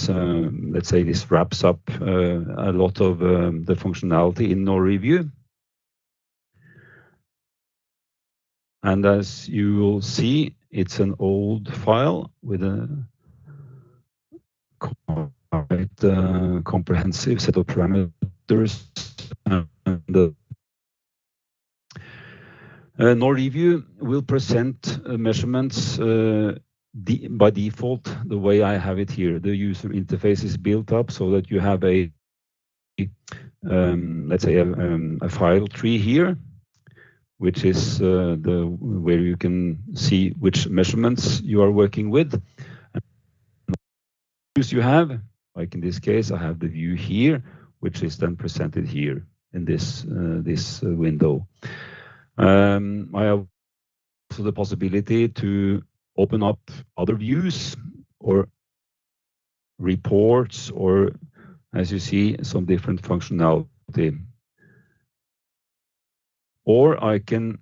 let's say this wraps up a lot of the functionality in NoReview. And as you will see, it's an old file with a quite comprehensive set of parameters. And NoReview will present measurements by default the way I have it here. The user interface is built up so that you have a let's say a file tree here, which is where you can see which measurements you are working with. And you have, like in this case, I have the view here, which is then presented here in this window. I have also the possibility to open up other views or reports, or as you see, some different functionality. Or I can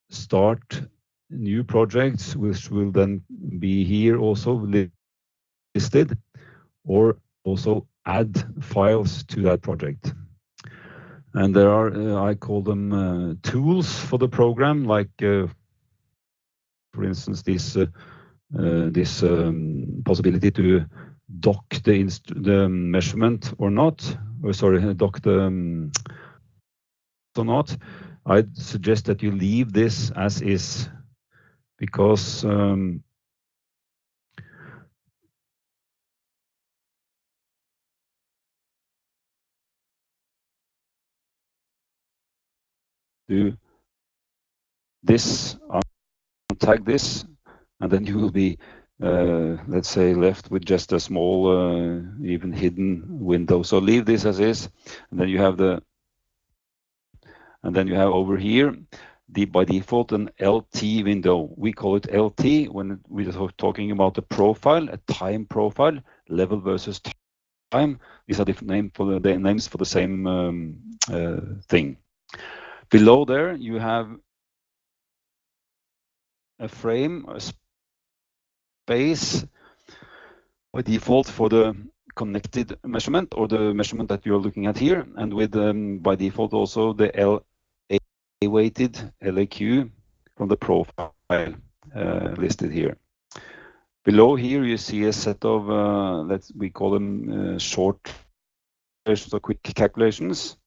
start new projects, which will then be here also listed, or also add files to that project. And there are, I call them tools for the program, like for instance, this possibility to dock the measurement or not, or sorry, dock the or not. I'd suggest that you leave this as is, because do this, untag this, and then you will be, let's say, left with just a small, even hidden window. So leave this as is, and then you have over here, by default, an LT window. We call it LT when we are talking about a profile, a time profile, level versus time. These are different names for the same thing. Below there, you have a frame, a space by default for the connected measurement, or the measurement that you're looking at here, and with by default also the LA-weighted LAQ from the profile listed here. Below here you see a set of we call them short calculations or quick calculations.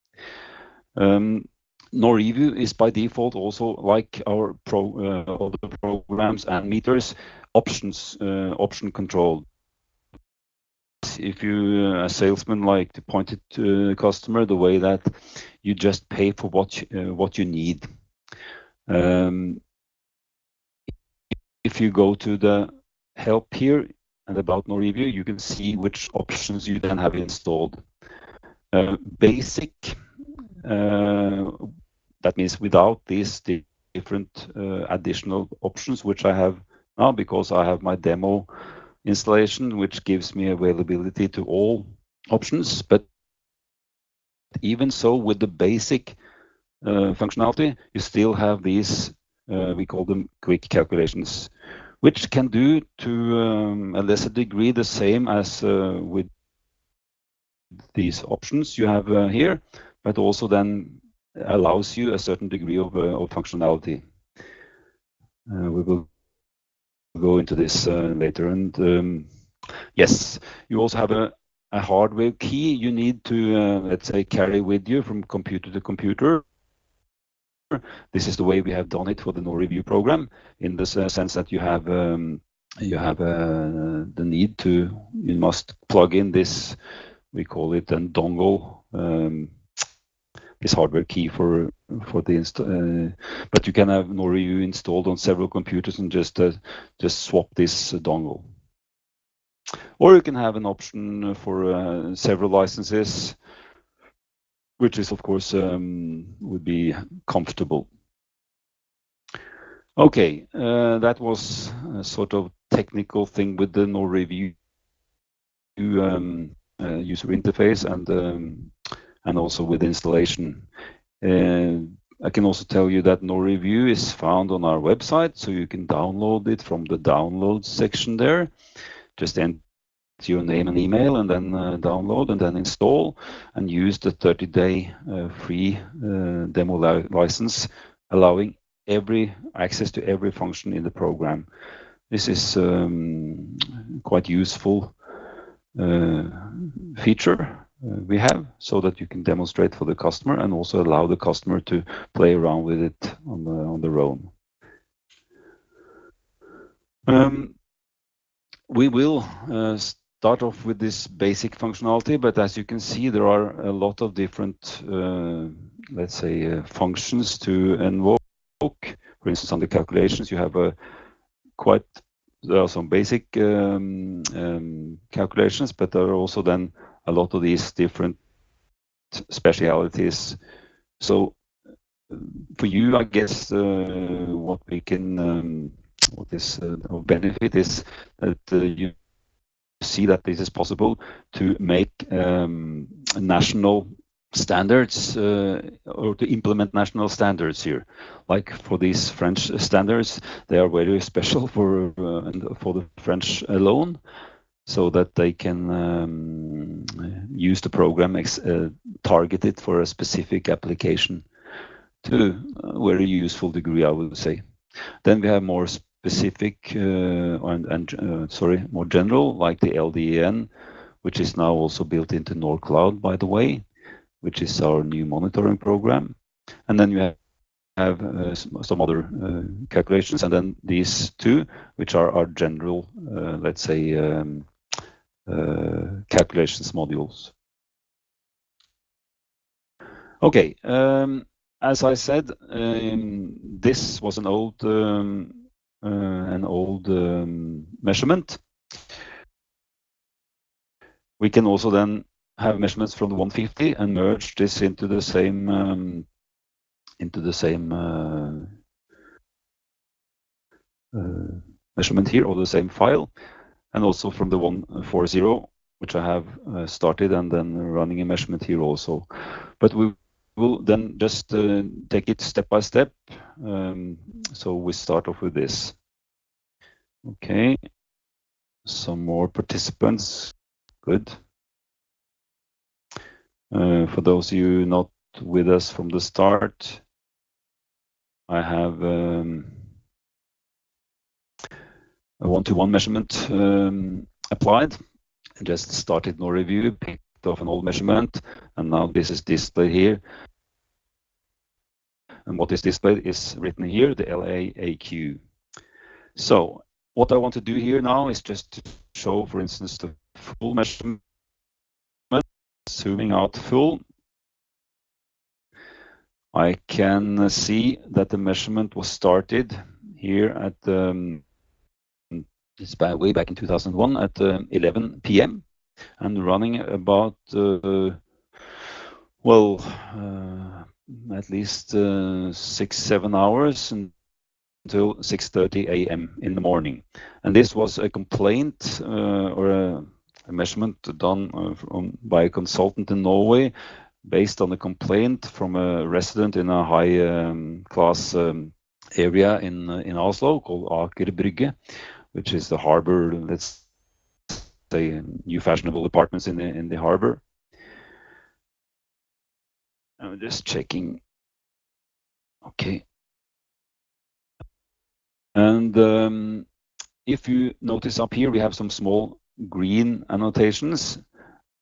NoReview is by default also, like our other programs and meters, option control. If you, a salesman, like to point it to the customer the way that you just pay for what you need. If you go to the help here and about NoReview, you can see which options you then have installed. Basic, that means without these different additional options, which I have now because I have my demo installation, which gives me availability to all options. But even so, with the basic functionality, you still have these, we call them quick calculations, which can do to a lesser degree the same as with these options you have here, but also then allows you a certain degree of functionality. We will go into this later. And yes, you also have a hardware key you need to, let's say, carry with you from computer to computer. This is the way we have done it for the NoReview program, in the sense that you have the need to, you must plug in this, we call it a dongle, this hardware key for the install. But you can have NoReview installed on several computers and just swap this dongle. Or you can have an option for several licenses, which is, of course, would be comfortable. Okay, that was a sort of technical thing with the NoReview user interface and also with installation. I can also tell you that NoReview is found on our website, so you can download it from the download section there. Just enter your name and email, and then download and then install and use the 30-day free demo license, allowing access to every function in the program. This is quite useful feature we have, so that you can demonstrate for the customer and also allow the customer to play around with it on their own. We will start off with this basic functionality, but as you can see, there are a lot of different, let's say, functions to invoke. For instance, on the calculations, you have there are some basic calculations, but there are also then a lot of these different specialities. So for you, I guess what we can what is of benefit is that you see that this is possible to make national standards or to implement national standards here. Like for these French standards, they are very special for the French alone, so that they can use the program targeted for a specific application to a very useful degree, I would say. Then we have more specific more general, like the LDEN, which is now also built into Nordcloud, by the way, which is our new monitoring program. And then you have some other calculations, and then these two, which are our general, let's say, calculations modules. Okay, as I said, this was an old measurement. We can also then have measurements from the 150 and merge this into the same measurement here, or the same file, and also from the 140, which I have started and then running a measurement here also. But we will then just take it step by step. So we start off with this. Okay, some more participants. Good. For those of you not with us from the start, I have a one-to-one measurement applied. I just started no review, picked off an old measurement, and now this is displayed here. And what is displayed is written here, the LAAQ. So what I want to do here now is just to show, for instance, the full measurement, zooming out full. I can see that the measurement was started here at way back in 2001 at 11 p.m. and running about at least 6-7 hours until 6:30 a.m. in the morning. And this was a complaint or a measurement done by a consultant in Norway, based on a complaint from a resident in a high class area in Oslo called Aker Brygge, which is the harbor, let's say, new fashionable apartments in the harbor. I'm just checking. Okay. And if you notice up here, we have some small green annotations,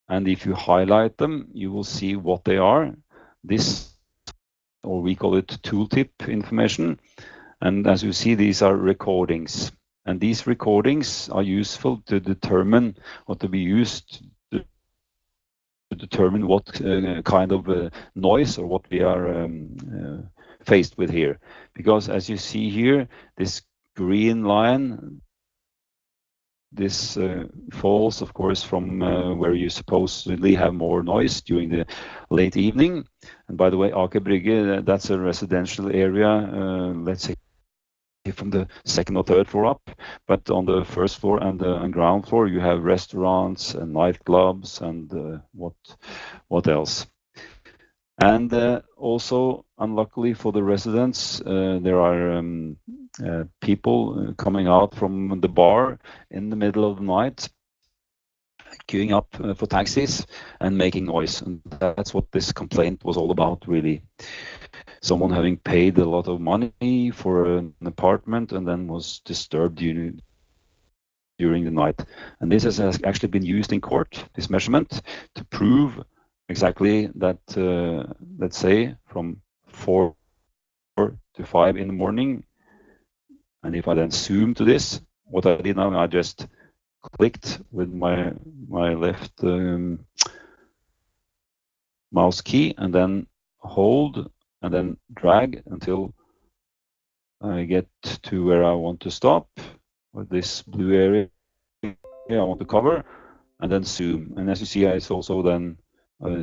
and if you highlight them, you will see what they are. This, or we call it tooltip information. And as you see, these are recordings. And these recordings are useful to determine, or to be used to determine what kind of noise or what we are faced with here. Because as you see here, this green line, this falls, of course, from where you supposedly have more noise during the late evening. And by the way, Aker Brygge, that's a residential area, let's say from the second or third floor up. But on the first floor and the ground floor, you have restaurants and nightclubs and what else? And also, unluckily for the residents, there are people coming out from the bar in the middle of the night queuing up for taxis and making noise. And that's what this complaint was all about, really. Someone having paid a lot of money for an apartment and then was disturbed during the night. And this has actually been used in court, this measurement, to prove exactly that, let's say, from 4 to 5 in the morning. And if I then zoom to this, what I did now, I just clicked with my left mouse key and then hold and then drag until I get to where I want to stop, with this blue area I want to cover, and then zoom. And as you see, it's also then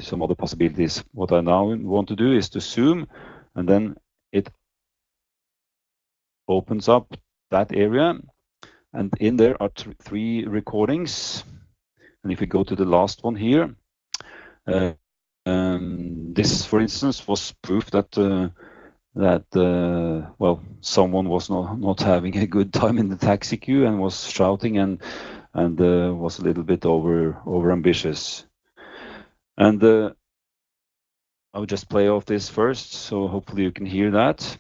some other possibilities. What I now want to do is to zoom, and then it opens up that area, and in there are 3 recordings. And if we go to the last one here, this, for instance, was proof that well, someone was not having a good time in the taxi queue and was shouting and was a little bit over ambitious. And I will just play off this first, so hopefully you can hear that.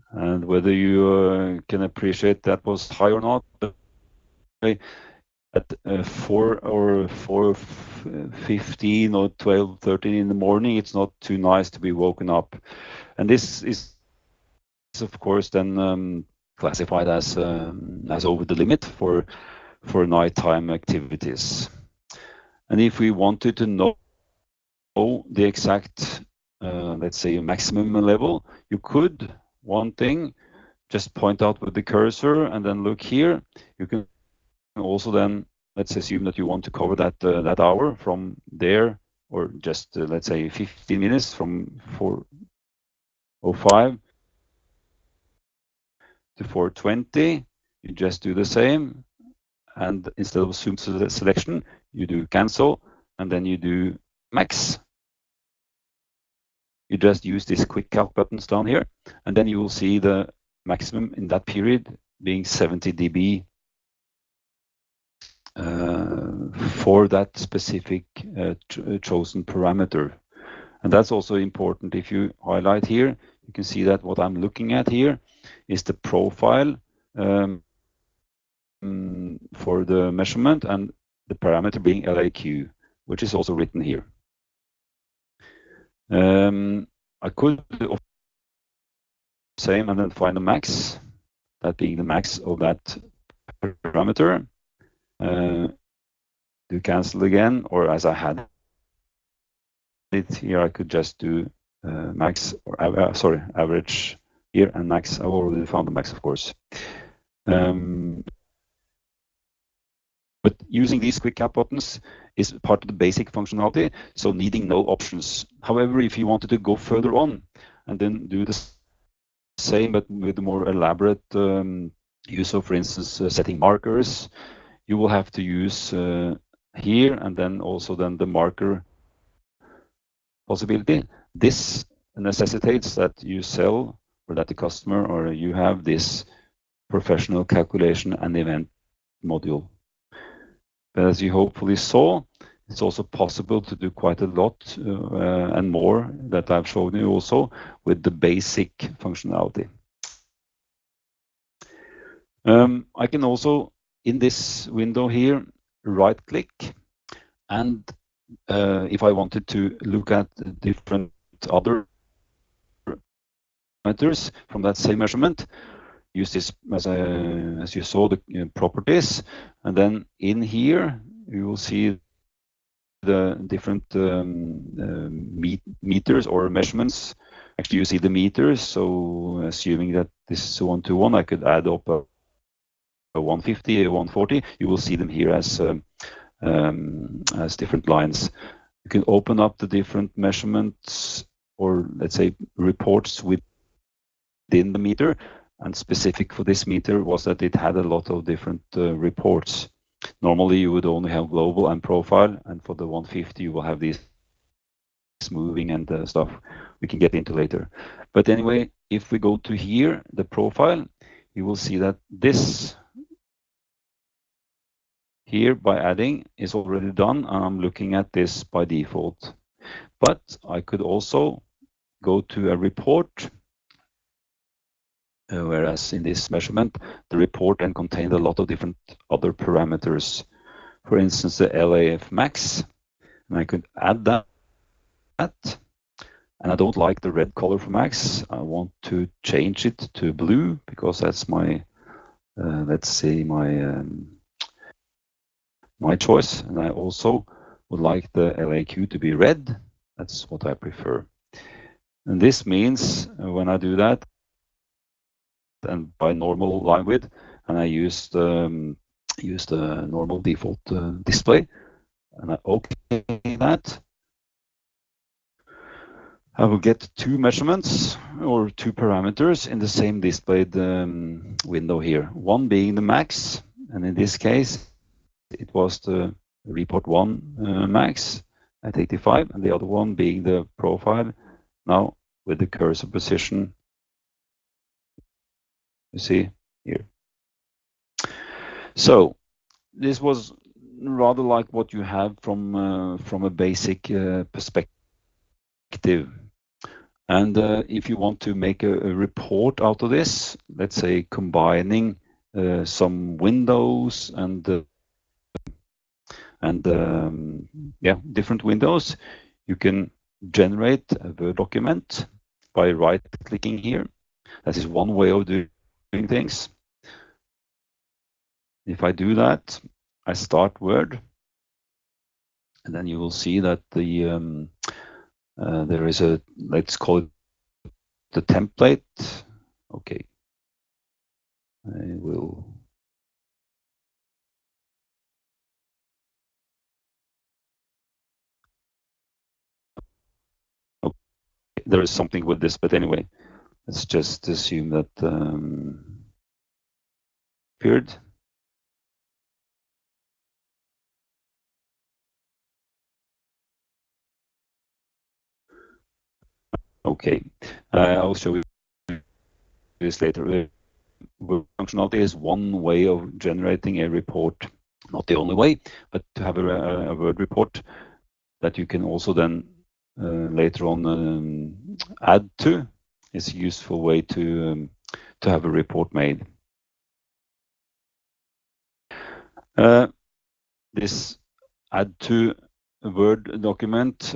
And whether you can appreciate that was high or not, at 4:15 or 12:13 in the morning, it's not too nice to be woken up. And this is, of course, then classified as over the limit for nighttime activities. And if we wanted to know the exact, let's say, maximum level, you could, one thing, just point out with the cursor and then look here. You can also then, let's assume that you want to cover that hour from there, or just let's say 15 minutes from 4:05 to 4:20. You just do the same, and instead of zoom selection, you do cancel, and then you do max. You just use these quick calc buttons down here, and then you will see the maximum in that period being 70 dB for that specific chosen parameter. And that's also important. If you highlight here, you can see that what I'm looking at here is the profile for the measurement, and the parameter being LAQ, which is also written here. I could do the same and then find the max, that being the max of that parameter. Do cancel again, or as I had it here, I could just do max, or sorry, average here and max. I've already found the max, of course. But using these quick cap buttons is part of the basic functionality, so needing no options. However, if you wanted to go further on and then do the same but with a more elaborate use of, for instance, setting markers, you will have to use here and then also then the marker possibility. This necessitates that you sell, or that the customer or you have this professional calculation and event module. But as you hopefully saw, it's also possible to do quite a lot and more that I've shown you also with the basic functionality. I can also, in this window here, right click, and if I wanted to look at different other parameters from that same measurement, use this as you saw, the properties, and then in here you will see the different meters or measurements. Actually, you see the meters, so assuming that this is 121, I could add up a 150, a 140. You will see them here as different lines. You can open up the different measurements, or let's say reports within the meter. And specific for this meter was that it had a lot of different reports. Normally you would only have global and profile, and for the 150 you will have these moving and stuff we can get into later. But anyway, if we go to here, the profile, you will see that this here by adding is already done, and I'm looking at this by default. But I could also go to a report, whereas in this measurement, the report then contained a lot of different other parameters. For instance, the LAF max, and I could add that. And I don't like the red color for max. I want to change it to blue because that's my, let's say, my choice. And I also would like the LAQ to be red. That's what I prefer. And this means when I do that, and by normal line width, and I use the normal default display, and I OK that, I will get two measurements or two parameters in the same displayed window here. One being the max, and in this case, it was the report 1 max at 85, and the other one being the profile. Now with the cursor position, you see here. So this was rather like what you have from a basic perspective. And if you want to make a report out of this, let's say combining some windows and different windows, you can generate a Word document by right-clicking here. That is one way of doing things. If I do that, I start Word, and then you will see that the there is a, let's call it the template. Okay, I will. Okay. There is something with this, but anyway, let's just assume that appeared. Okay, I'll show you this later. Functionality is one way of generating a report, not the only way, but to have a Word report that you can also then later on add to is a useful way to have a report made. This add to a Word document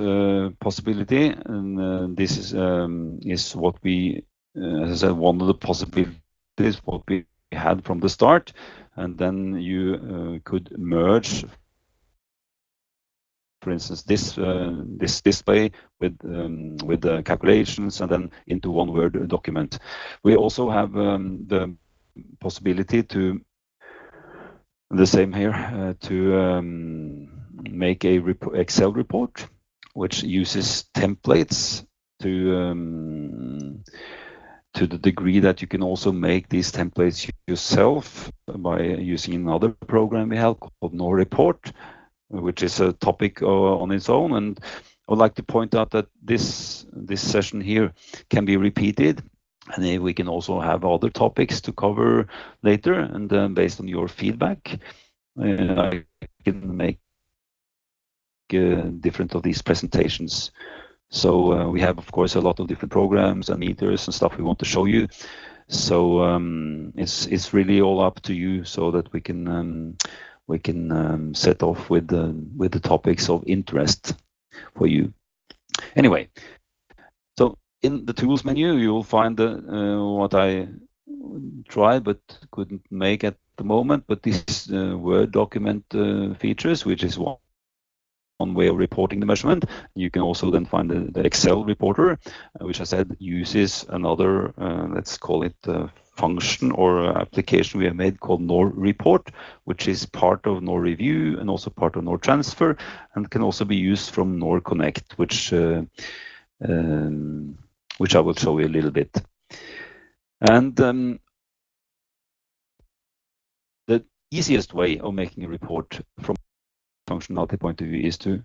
possibility, and this is what we, as I said, one of the possibilities what we had from the start, and then you could merge, for instance, this display with the calculations and then into one Word document. We also have the possibility to the same here to make a Excel report, which uses templates to the degree that you can also make these templates yourself by using another program we have called NoReport, which is a topic on its own. And I would like to point out that this session here can be repeated, and we can also have other topics to cover later. And based on your feedback, I can make different of these presentations. So we have, of course, a lot of different programs and meters and stuff we want to show you. So it's really all up to you, so that we can set off with the topics of interest for you. Anyway, so in the tools menu, you will find what I tried but couldn't make at the moment. But this Word document features, which is one way of reporting the measurement. You can also then find the Excel reporter, which I said uses another, let's call it function or application we have made called NoReport, which is part of NoReview and also part of NoTransfer, and can also be used from NorConnect, which I will show you a little bit. And easiest way of making a report from a functionality point of view is to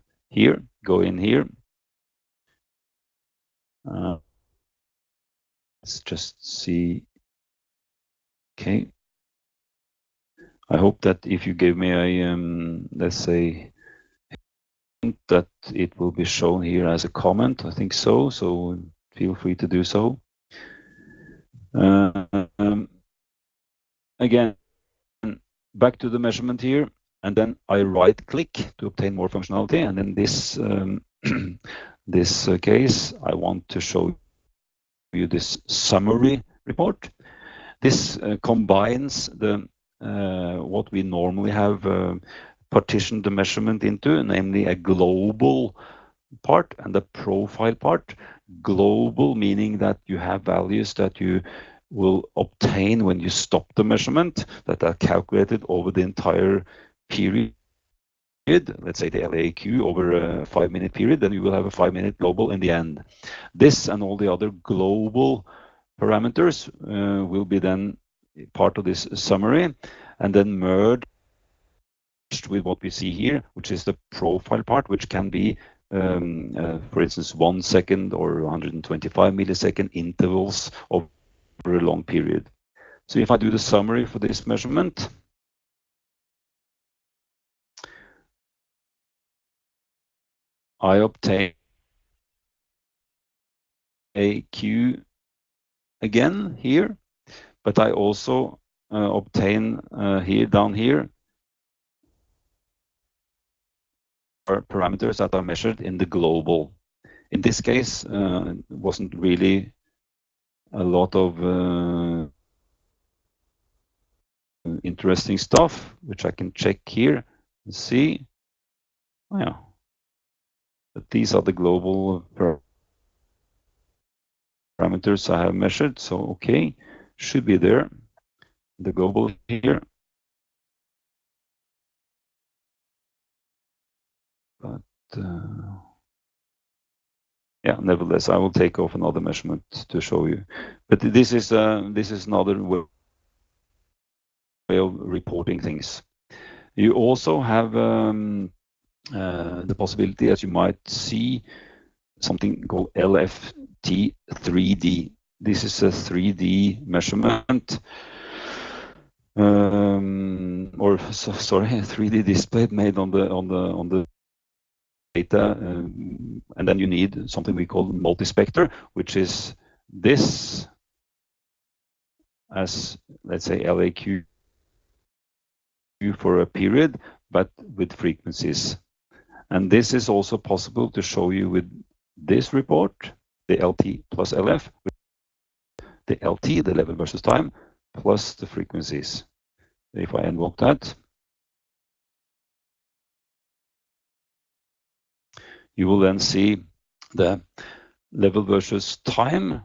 go in here. Let's just see. Okay. I hope that if you give me a, let's say, that it will be shown here as a comment. I think so. So feel free to do so. Again, back to the measurement here, and then I right click to obtain more functionality. And in this this case, I want to show you this summary report. This combines the what we normally have partitioned the measurement into, namely a global part and the profile part. Global meaning that you have values that you will obtain when you stop the measurement that are calculated over the entire period. Let's say the LAQ over a 5-minute period, then you will have a 5-minute global in the end. This and all the other global parameters will be then part of this summary and then merged with what we see here, which is the profile part, which can be for instance 1 second or 125 millisecond intervals over a long period. So if I do the summary for this measurement, I obtain a Q again here, but I also obtain here down here parameters that are measured in the global. In this case, it wasn't really a lot of interesting stuff, which I can check here and see. Oh, yeah, but these are the global parameters I have measured. So okay, should be there. The global here, but yeah, nevertheless, I will take off another measurement to show you. But this is another way of reporting things. You also have the possibility, as you might see, something called LFT 3D. This is a 3D measurement, or sorry, a 3D display made on the data, and then you need something we call multispector, which is this as, let's say, LAQ for a period, but with frequencies. And this is also possible to show you with this report, the LT plus LF, the LT, the level versus time, plus the frequencies. If I invoke that, you will then see the level versus time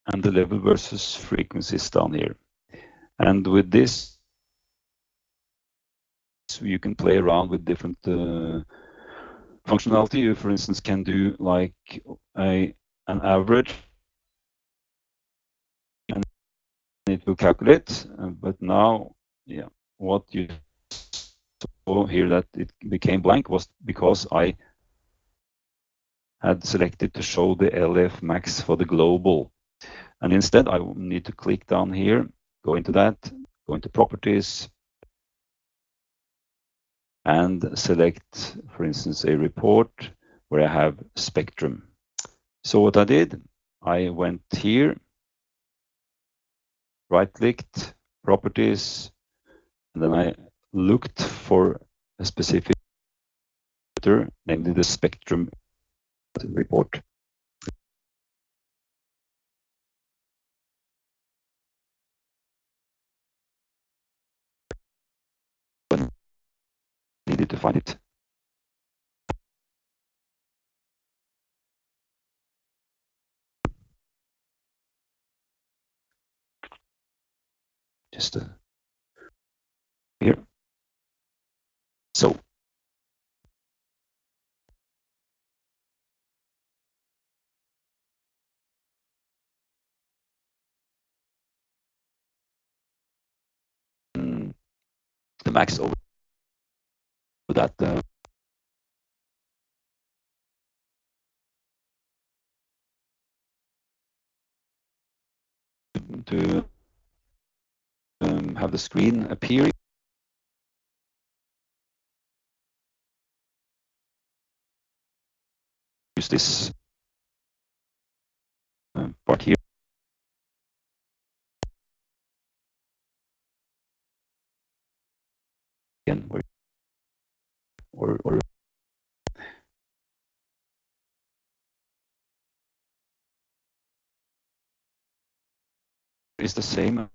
and the level versus frequencies down here. And with this, you can play around with different functionality. You, for instance, can do like an average, and it will calculate. But now, yeah, what you saw here that it became blank was because I had selected to show the LF max for the global. And instead, I need to click down here, go into that, go into properties, and select, for instance, a report where I have spectrum. So what I did, I went here, right-clicked, properties, and then I looked for a specific parameter, namely the spectrum report. But needed to find it. Just here. So the max over that to have the screen appear. Use this part here. Again, or is the same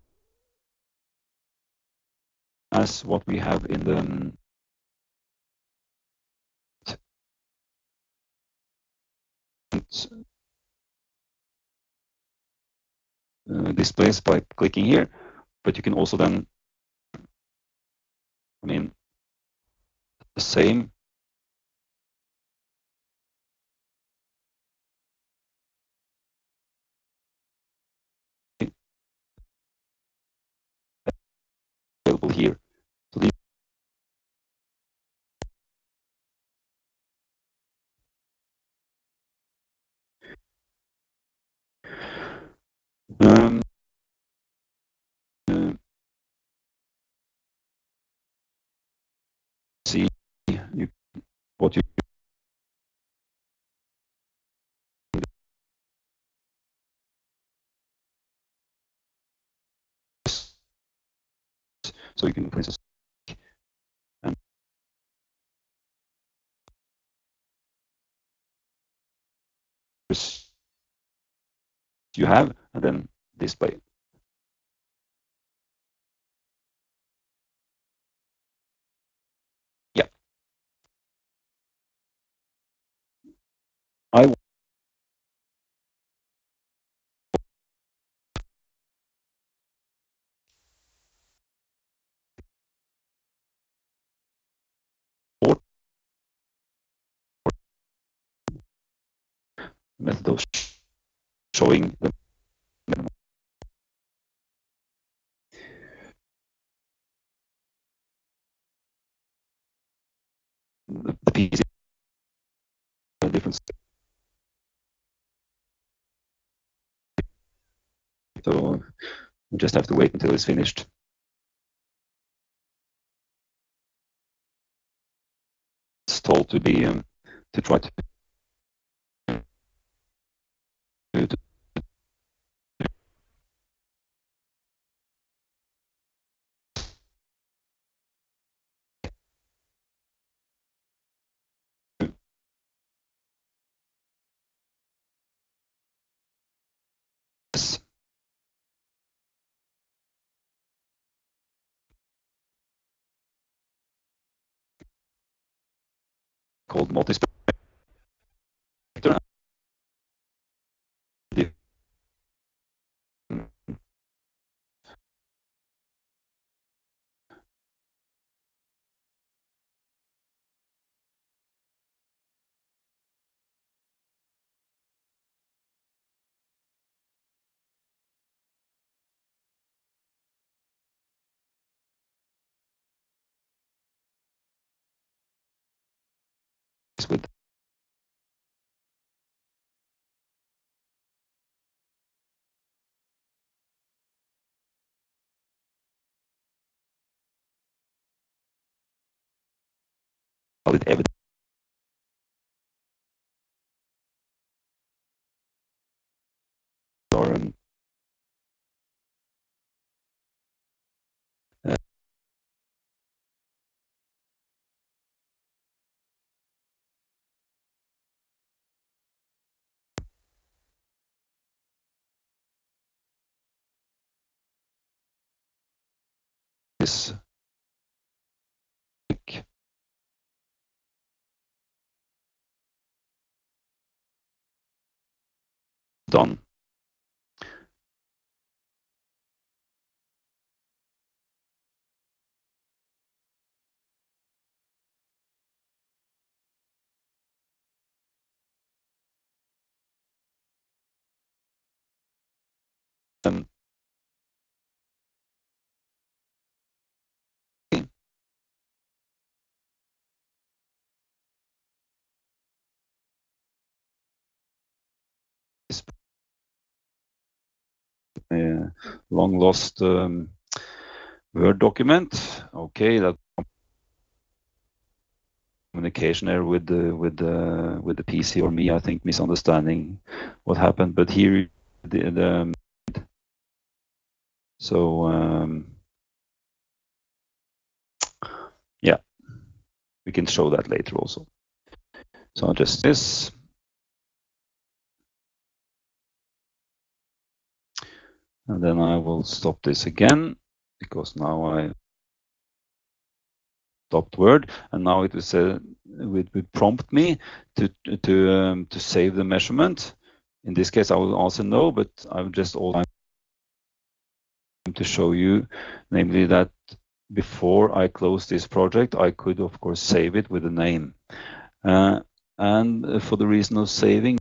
as what we have in the displays by clicking here, but you can also then, I mean, the same available here. So these see what you so you can, for instance, and you have, and then display. Yeah, I want method of showing the PC difference. So we just have to wait until it's finished. It's told to be to try to this called multispectral. With valid evidence or uh, is done. Um, long lost Word document. Okay, that communication there with the PC or me, I think, misunderstanding what happened. But here, yeah, we can show that later also. So I'll just this. And then I will stop this again, because now I stopped Word, and now it would prompt me to save the measurement. In this case, I will answer no, but I will just also to show you, namely that before I close this project, I could of course save it with a name, and for the reason of saving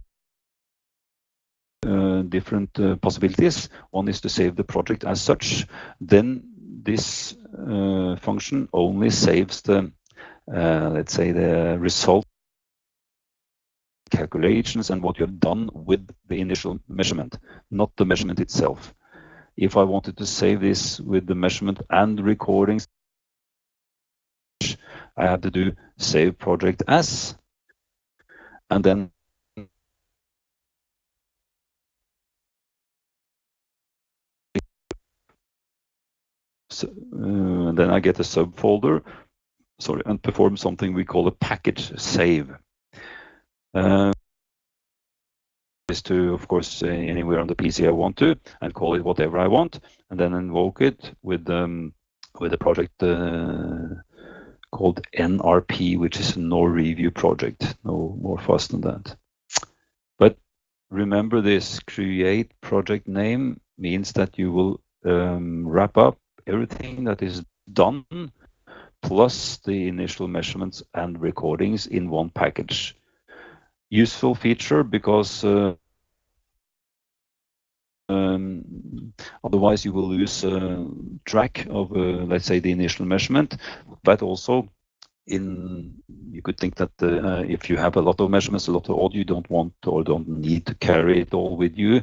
different possibilities. One is to save the project as such. Then this function only saves the let's say the result calculations and what you have done with the initial measurement, not the measurement itself. If I wanted to save this with the measurement and recordings, I have to do save project as, and then I get a subfolder, and perform something we call a package save. Is to, of course, anywhere on the PC I want to, and call it whatever I want, and then invoke it with a project called NRP, which is a no review project. No more fuss than that. But remember, this create project name means that you will wrap up everything that is done plus the initial measurements and recordings in one package. Useful feature, because otherwise you will lose track of, let's say, the initial measurement. But also, you could think that if you have a lot of measurements, a lot of audio, you don't want or don't need to carry it all with you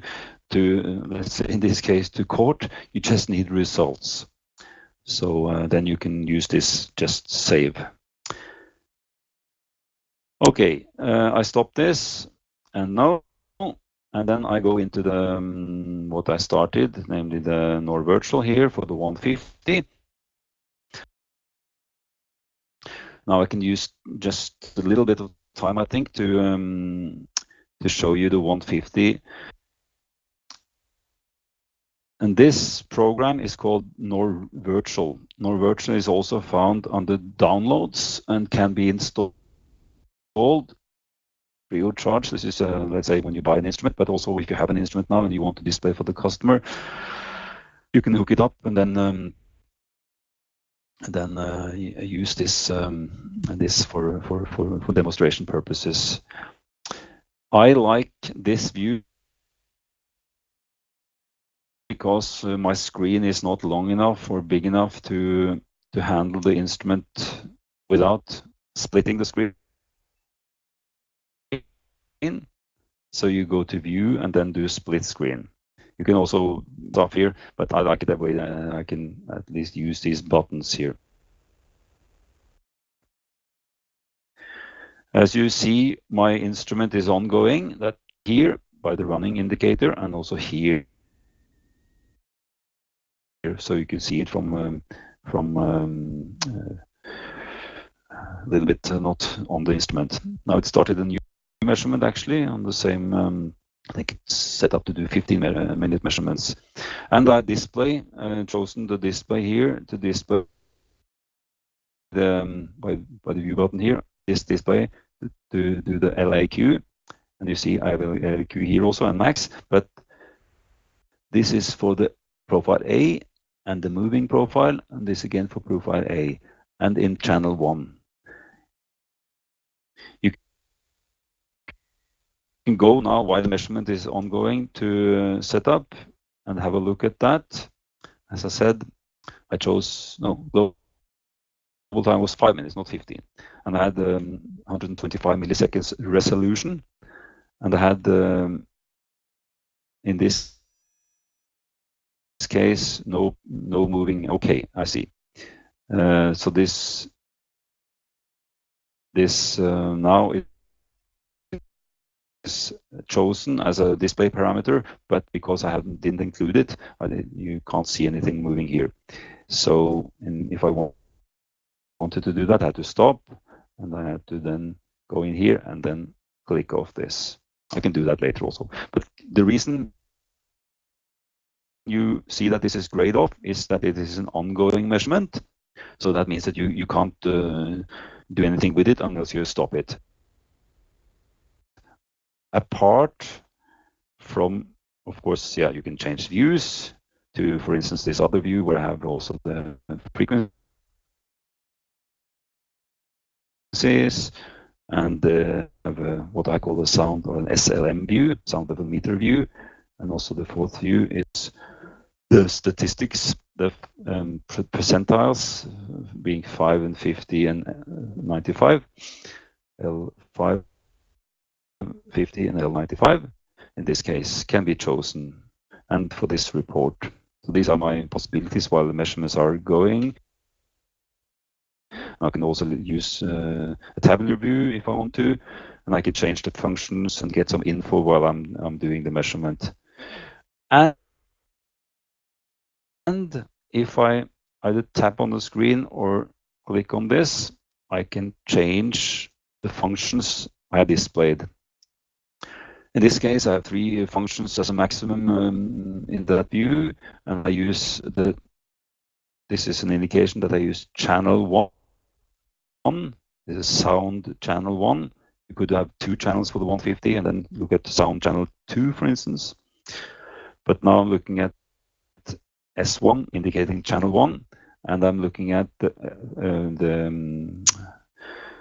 to, let's say, in this case, to court. You just need results. So then you can use this just save. Okay, I stop this, and now, and then I go into the what I started, namely the NOR-virtual here for the 150. Now I can use just a little bit of time, I think, to show you the 150. And this program is called NOR-virtual. NOR-virtual is also found under downloads and can be installed free of charge. This is, let's say, when you buy an instrument, but also if you have an instrument now and you want to display for the customer, you can hook it up and then use this for demonstration purposes. I like this view because my screen is not long enough or big enough to handle the instrument without splitting the screen. So you go to view and then do split screen. You can also stop here, but I like it that way. I can at least use these buttons here. As you see, my instrument is ongoing. That here by the running indicator, and also here. So you can see it from a little bit not on the instrument. Now it started a new measurement actually on the same. I think it's set up to do 15-minute measurements, and I display chosen the display here to display the by the view button here. This display to do the LAQ, and you see I have a LAQ here also and max, but this is for the profile A and the moving profile, and this again for profile A, and in channel 1. You can go now while the measurement is ongoing to set up and have a look at that. As I said, I chose, no, global time was 5 minutes, not 15. And I had 125 milliseconds resolution. And I had, in this case, no moving. Okay, I see. So this now is chosen as a display parameter, but because I didn't include it, you can't see anything moving here. So if I wanted to do that, I had to stop, and I had to then go in here and then click off this. I can do that later also. But the reason you see that this is grayed off is that it is an ongoing measurement. So that means that you can't do anything with it unless you stop it. Apart from, of course, yeah, you can change views to, for instance, this other view where I have also the frequencies and have what I call a sound or an SLM view, sound level meter view, and also the fourth view is the statistics, the percentiles being 5 and 50 and 95, L5, 50 and L95 in this case can be chosen, and for this report. So these are my possibilities while the measurements are going. I can also use a tabular view if I want to, and I can change the functions and get some info while I'm doing the measurement. And if I either tap on the screen or click on this, I can change the functions I have displayed. In this case, I have 3 functions as a maximum in that view, and I use this is an indication that I use channel 1. This is sound channel 1. You could have 2 channels for the 150 and then look at sound channel 2, for instance. But now I'm looking at S1 indicating channel 1, and I'm looking at the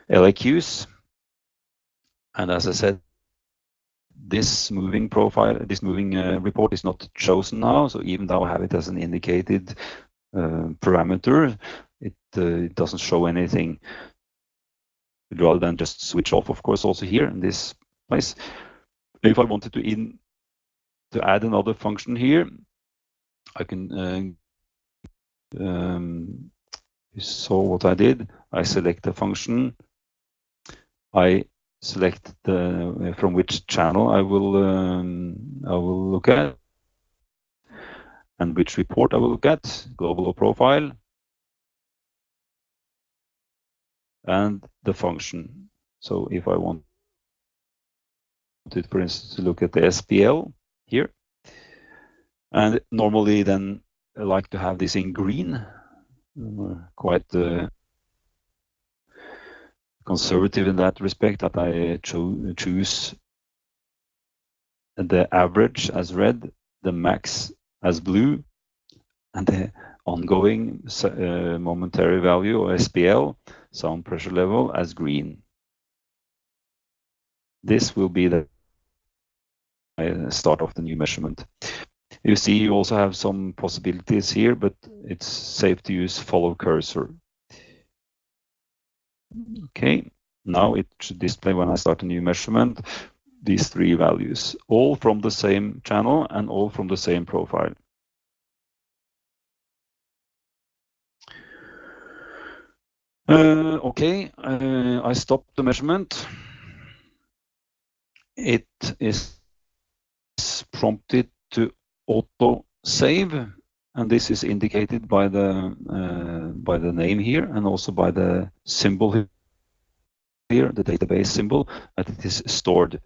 LAQs. And as I said, this moving profile, this moving report is not chosen now. So even though I have it as an indicated parameter, it doesn't show anything. Rather than just switch off, of course, also here in this place. If I wanted to add another function here, I can. You saw what I did. I select a function. I select from which channel I will look at, and which report I will look at, global or profile, and the function. So if I wanted, for instance, to look at the SPL here, and normally then I like to have this in green. I'm quite conservative in that respect, that I choose the average as red, the max as blue, and the ongoing momentary value, or SPL, sound pressure level, as green. This will be the start of the new measurement. You see, you also have some possibilities here, but it's safe to use follow cursor. Okay, now it should display when I start a new measurement these 3 values, all from the same channel and all from the same profile. Okay, I stopped the measurement. It is prompted to auto save, and this is indicated by the name here and also by the symbol here, the database symbol, that it is stored.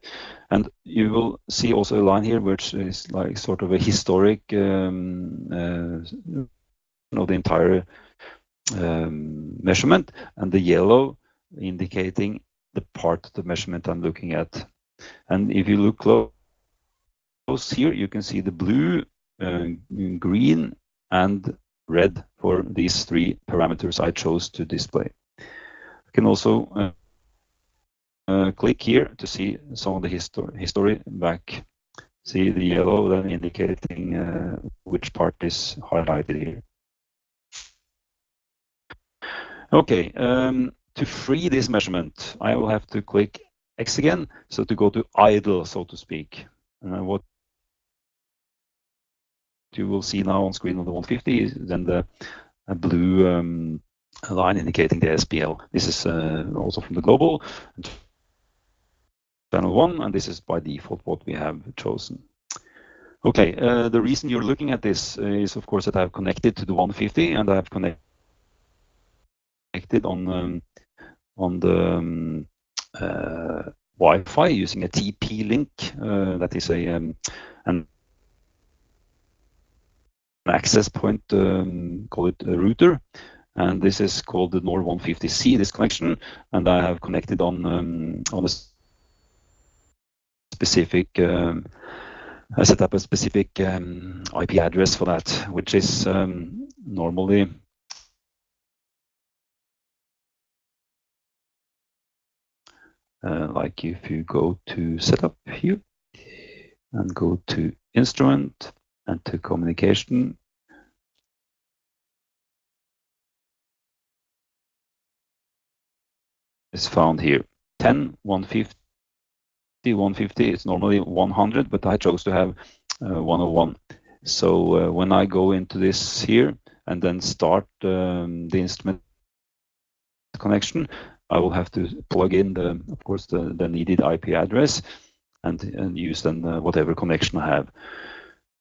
And you will see also a line here which is like sort of a historic of the entire measurement, and the yellow indicating the part of the measurement I'm looking at. And if you look close here, you can see the blue, green, and red for these 3 parameters I chose to display. I can also click here to see some of the history back. See the yellow then indicating which part is highlighted here. Okay, to free this measurement, I will have to click X again, so to go to idle, so to speak. What you will see now on screen on the 150 is then the blue line indicating the SPL. This is also from the global channel 1, and this is by default what we have chosen. Okay, the reason you're looking at this is, of course, that I've connected to the 150, and I've connected on the Wi-Fi using a TP-Link. That is an access point, call it a router, and this is called the NOR 150C, this connection, and I have connected on a specific I set up a specific IP address for that, which is normally like if you go to setup here and go to instrument and to communication, is found here. 10, 150, 150 is normally 100, but I chose to have 101. So when I go into this here and then start the instrument connection, I will have to plug in of course, the needed IP address and use then whatever connection I have,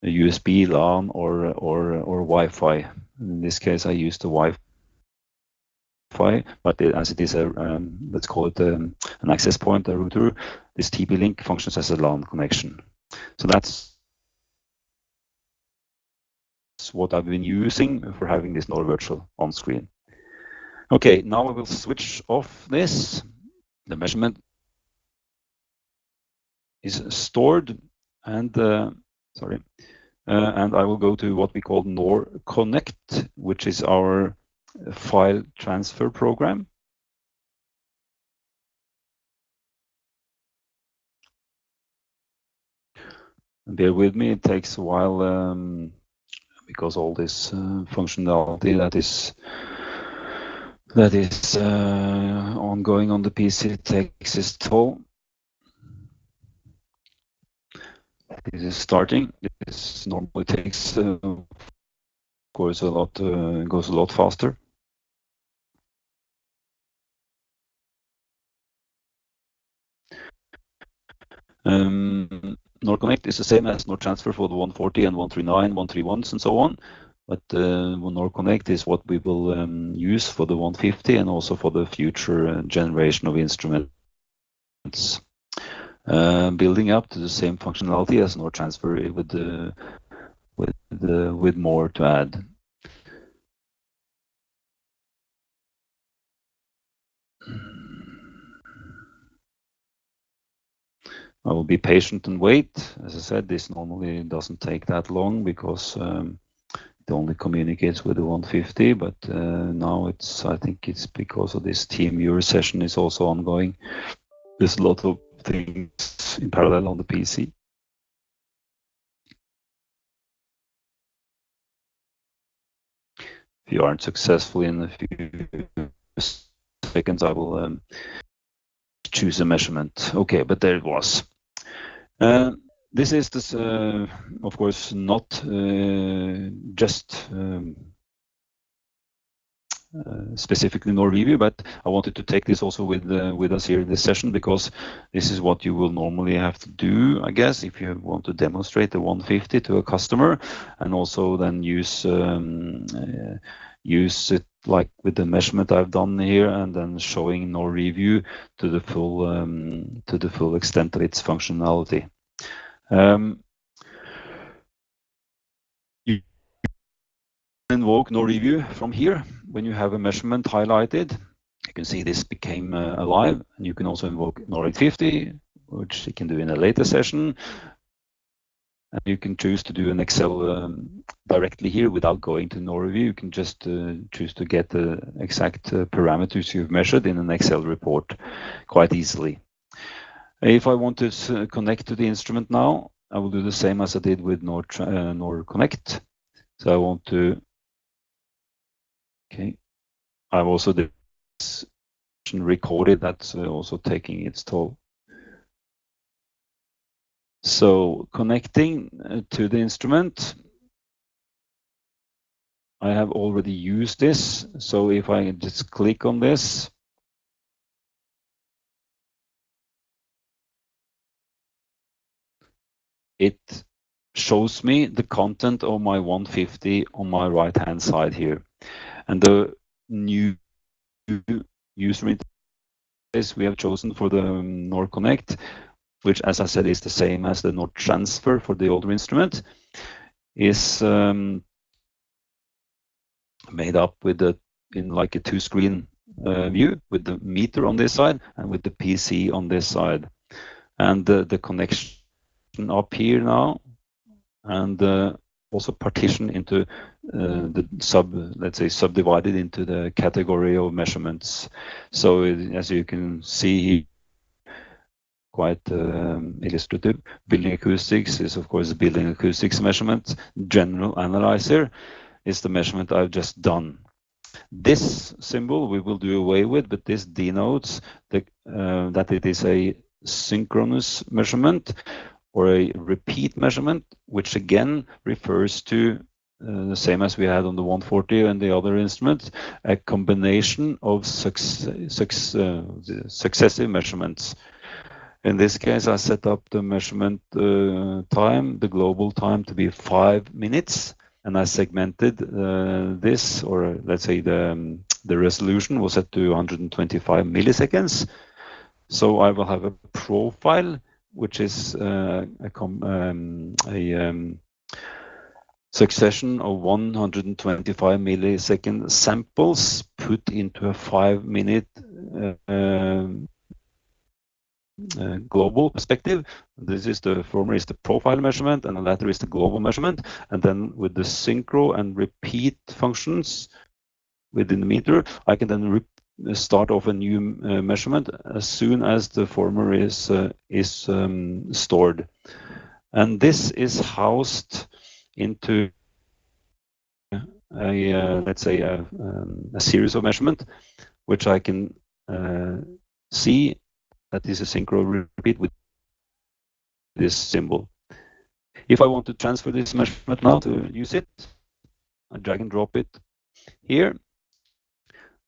a USB, LAN, or Wi-Fi. In this case, I use the Wi-Fi, but as it is a let's call it an access point, a router, this TP-Link functions as a LAN connection. So that's what I've been using for having this NOR virtual on screen. Okay, now I will switch off this. The measurement is stored, and and I will go to what we call NOR Connect, which is our file transfer program. Bear with me, it takes a while because all this functionality that is ongoing on the PC takes its toll. This is starting. This normally takes, of course, goes a lot faster. NOR Connect is the same as NOR Transfer for the 140 and 139, 131s, and so on. But NOR Connect is what we will use for the 150 and also for the future generation of instruments. Building up to the same functionality as NOR Transfer with more to add. I will be patient and wait. As I said, this normally doesn't take that long because it only communicates with the 150, but now I think it's because of this TeamViewer session is also ongoing. There's a lot of things in parallel on the PC. If you aren't successful in a few seconds, I will choose a measurement. Okay, but there it was. This is this, of course, not just specifically NOR review, but I wanted to take this also with us here in this session, because this is what you will normally have to do, I guess, if you want to demonstrate the 150 to a customer, and also then use it like with the measurement I've done here, and then showing NOR review to the full extent of its functionality. You invoke NOR review from here when you have a measurement highlighted. You can see this became alive, and you can also invoke NOR 850, which you can do in a later session. And you can choose to do an Excel directly here without going to NOR review. You can just choose to get the exact parameters you've measured in an Excel report quite easily. If I want to connect to the instrument now, I will do the same as I did with NOR Connect. So I want to, okay, I've also did this recorded, that's also taking its toll. So connecting to the instrument, I have already used this. So if I just click on this, it shows me the content of my 150 on my right hand side here. And the new user interface we have chosen for the Nord Connect, which, as I said, is the same as the Nord Transfer for the older instrument, is made up with in like a two-screen view, with the meter on this side and with the PC on this side, and the connection up here now, and also partition into let's say subdivided into the category of measurements. So as you can see, quite illustrative. Building acoustics is of course building acoustics measurement. General analyzer is the measurement I've just done. This symbol we will do away with, but this denotes that it is a synchronous measurement or a repeat measurement, which again refers to the same as we had on the 140 and the other instruments, a combination of successive measurements. In this case, I set up the measurement time, the global time, to be 5 minutes, and I segmented this, or let's say the resolution was set to 125 milliseconds. So I will have a profile, which is a succession of 125 millisecond samples put into a 5-minute global perspective. This is the former is the profile measurement, and the latter is the global measurement. And then with the synchro and repeat functions within the meter, I can then start off a new measurement as soon as the former is stored. And this is housed into let's say a series of measurement, which I can see that is a synchro repeat with this symbol. If I want to transfer this measurement now to use it, I drag and drop it here.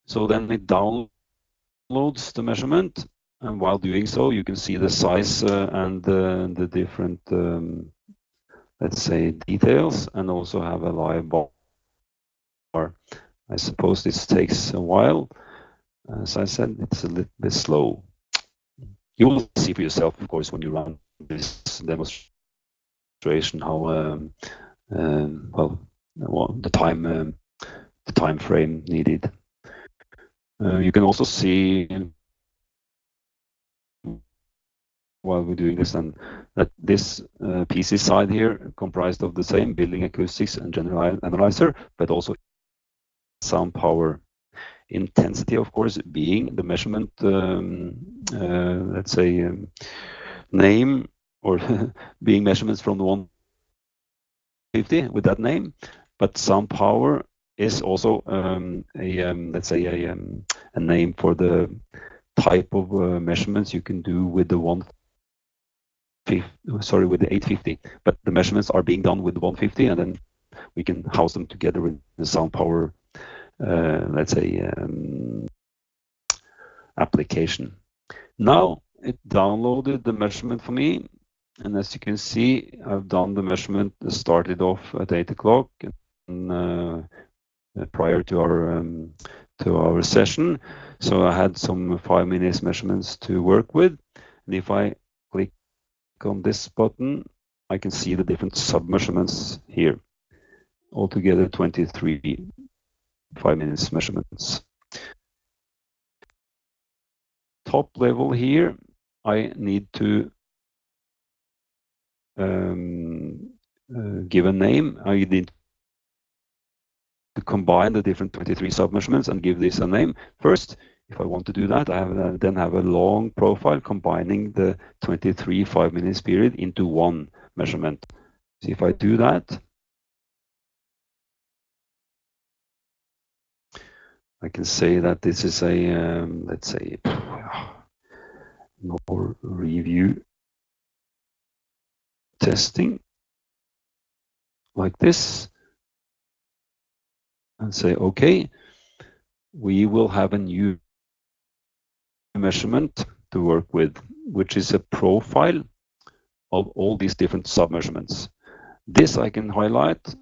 So then it downloads the measurement, and while doing so, you can see the size and the different, let's say, details, and also have a live bar. I suppose this takes a while. As I said, it's a little bit slow. You will see for yourself, of course, when you run this demonstration how well the time frame needed. You can also see while we're doing this, and that this PC side here comprised of the same building acoustics and general analyzer, but also sound power. Intensity, of course, being the measurement, let's say, name, or being measurements from the 150 with that name, but sound power is also let's say a name for the type of measurements you can do with the 850, but the measurements are being done with the 150, and then we can house them together with the sound power, let's say, application. Now it downloaded the measurement for me, and as you can see, I've done the measurement, started off at 8 o'clock and prior to our session. So I had some 5 minutes measurements to work with, and if I click on this button, I can see the different sub measurements here. Altogether 23 5 minutes measurements. Top level here, I need to give a name. I need to combine the different 23 sub measurements and give this a name. First, if I want to do that, I then have a long profile combining the 23 5 minutes period into one measurement. So if I do that, I can say that this is a, let's say, more review testing, like this. and say, okay, we will have a new measurement to work with, which is a profile of all these different sub-measurements. This I can highlight,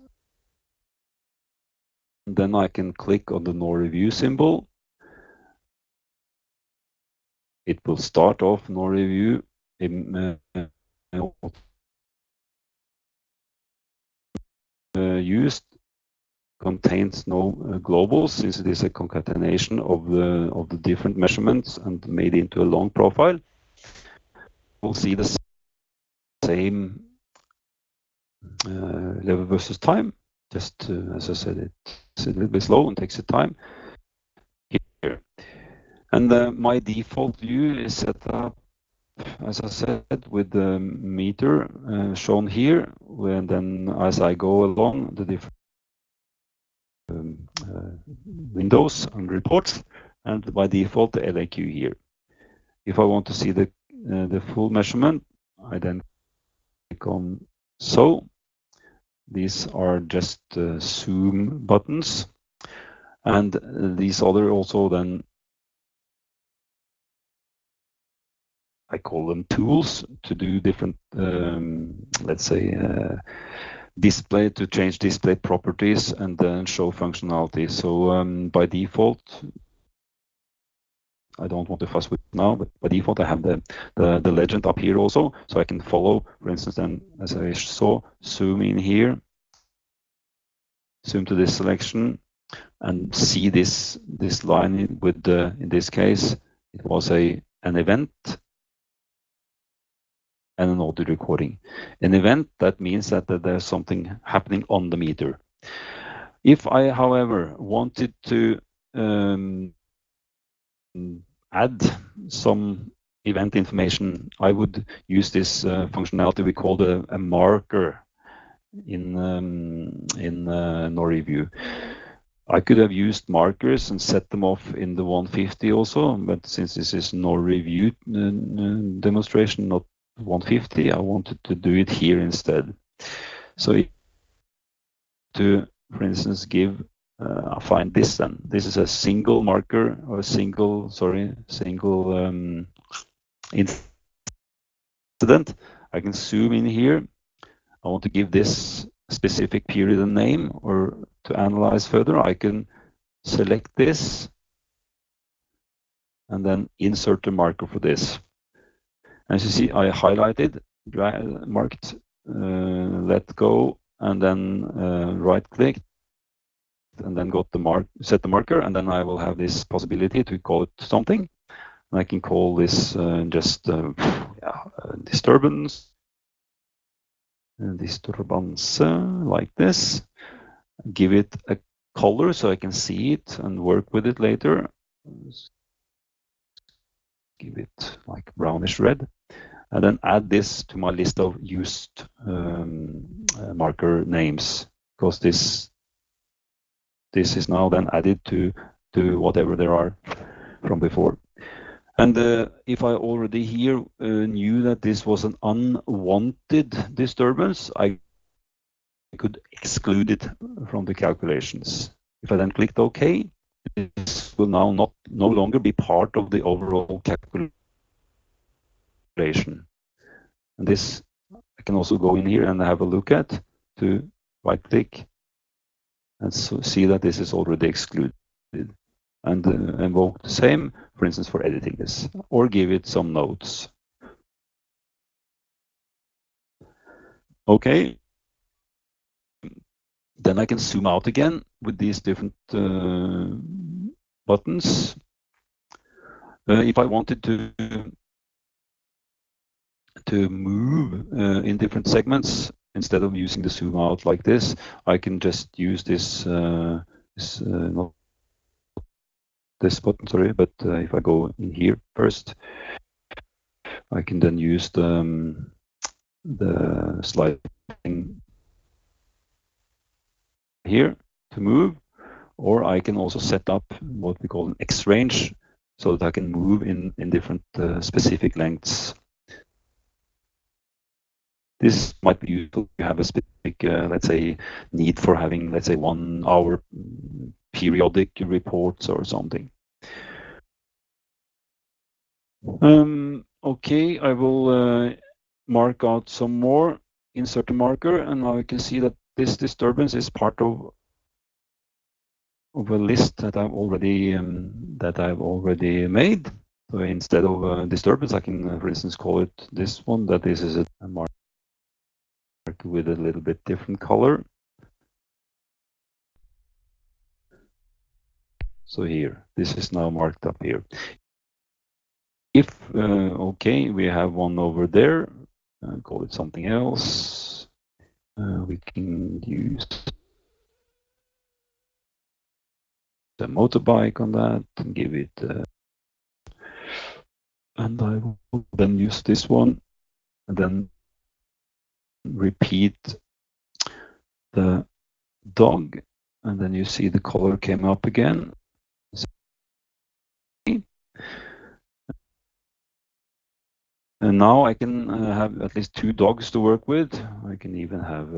and then I can click on the NoReview symbol. It will start off NoReview used contains no globals, since it is a concatenation of the different measurements and made into a long profile. We'll see the same level versus time. Just as I said, it's a little bit slow and takes the time here. And my default view is set up, as I said, with the meter shown here, and then as I go along the different windows and reports, and by default the LAQ here. If I want to see the full measurement, I then click on so. These are just zoom buttons, and these other also then, I call them tools to do different, let's say, display, to change display properties and then show functionality. So by default, I don't want to fuss with it now, but by default I have the legend up here also, so I can follow, for instance, then as I saw, zoom in here, zoom to this selection, and see this line with the, in this case, it was an event and an audio recording. An event, that means that there's something happening on the meter. If I, however, wanted to add some event information, I would use this functionality we call a marker in NoReview. I could have used markers and set them off in the 150 also, but since this is NoReview demonstration, not 150, I wanted to do it here instead. So to, for instance, give, I find this then. This is a single marker, or single incident. I can zoom in here. I want to give this specific period a name, or to analyze further, I can select this and then insert a marker for this. As you see, I highlighted, marked, let go, and then right-clicked, and then got the set the marker, and then I will have this possibility to call it something. And I can call this just disturbance, like this. Give it a color so I can see it and work with it later. Give it like brownish red, and then add this to my list of used marker names, because this is now then added to whatever there are from before. And if I already here knew that this was an unwanted disturbance, I could exclude it from the calculations. If I then clicked OK, this will now no longer be part of the overall calculation. And this I can also go in here and have a look at, to right click and see that this is already excluded, and invoke the same, for instance, for editing this, or give it some notes. Okay. Then I can zoom out again with these different buttons. If I wanted to move in different segments, instead of using the zoom out like this, I can just use this, not this button, sorry, but if I go in here first, I can then use the sliding here to move, or I can also set up what we call an X range, so that I can move in different specific lengths. This might be useful if you have a specific, let's say, need for having, let's say, 1 hour periodic reports or something. Okay, I will mark out some more, insert a marker, and now you can see that this disturbance is part of a list that I've already made. So instead of disturbance, I can, for instance, call it this one. That this is a marker with a little bit different color. So here, this is now marked up here. If okay, we have one over there. Call it something else. We can use the motorbike on that and give it. And I will then use this one and then repeat the dog, and then you see the color came up again. And now I can have at least 2 dogs to work with. I can even have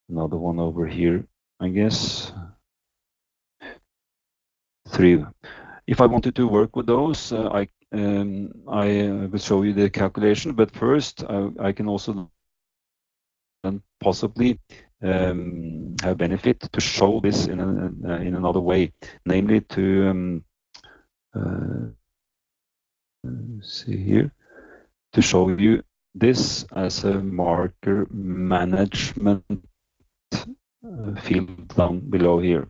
another one over here, I guess. 3. If I wanted to work with those, I will show you the calculation, but first I can also then possibly have benefit to show this in another way, namely to see here, to show you this as a marker management field down below here.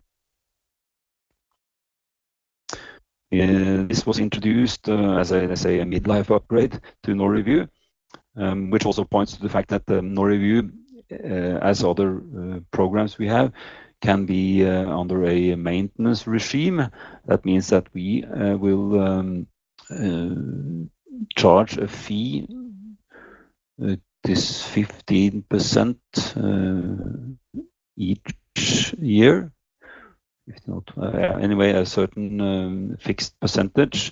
This was introduced as a, let's say, a midlife upgrade to NoReview, which also points to the fact that NoReview, as other programs we have, can be under a maintenance regime. That means that we will charge a fee. This 15% each year. If not, anyway, a certain fixed percentage,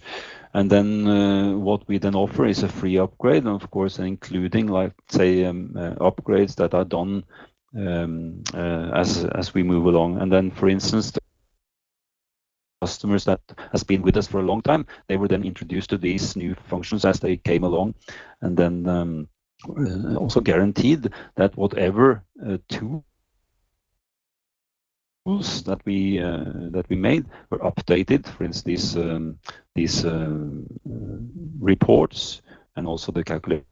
and then what we then offer is a free upgrade, and of course, including, like, say, upgrades that are done as we move along. And then, for instance, the customers that has been with us for a long time, they were then introduced to these new functions as they came along, and then also guaranteed that whatever tools that we made were updated. For instance, these reports and also the calculations,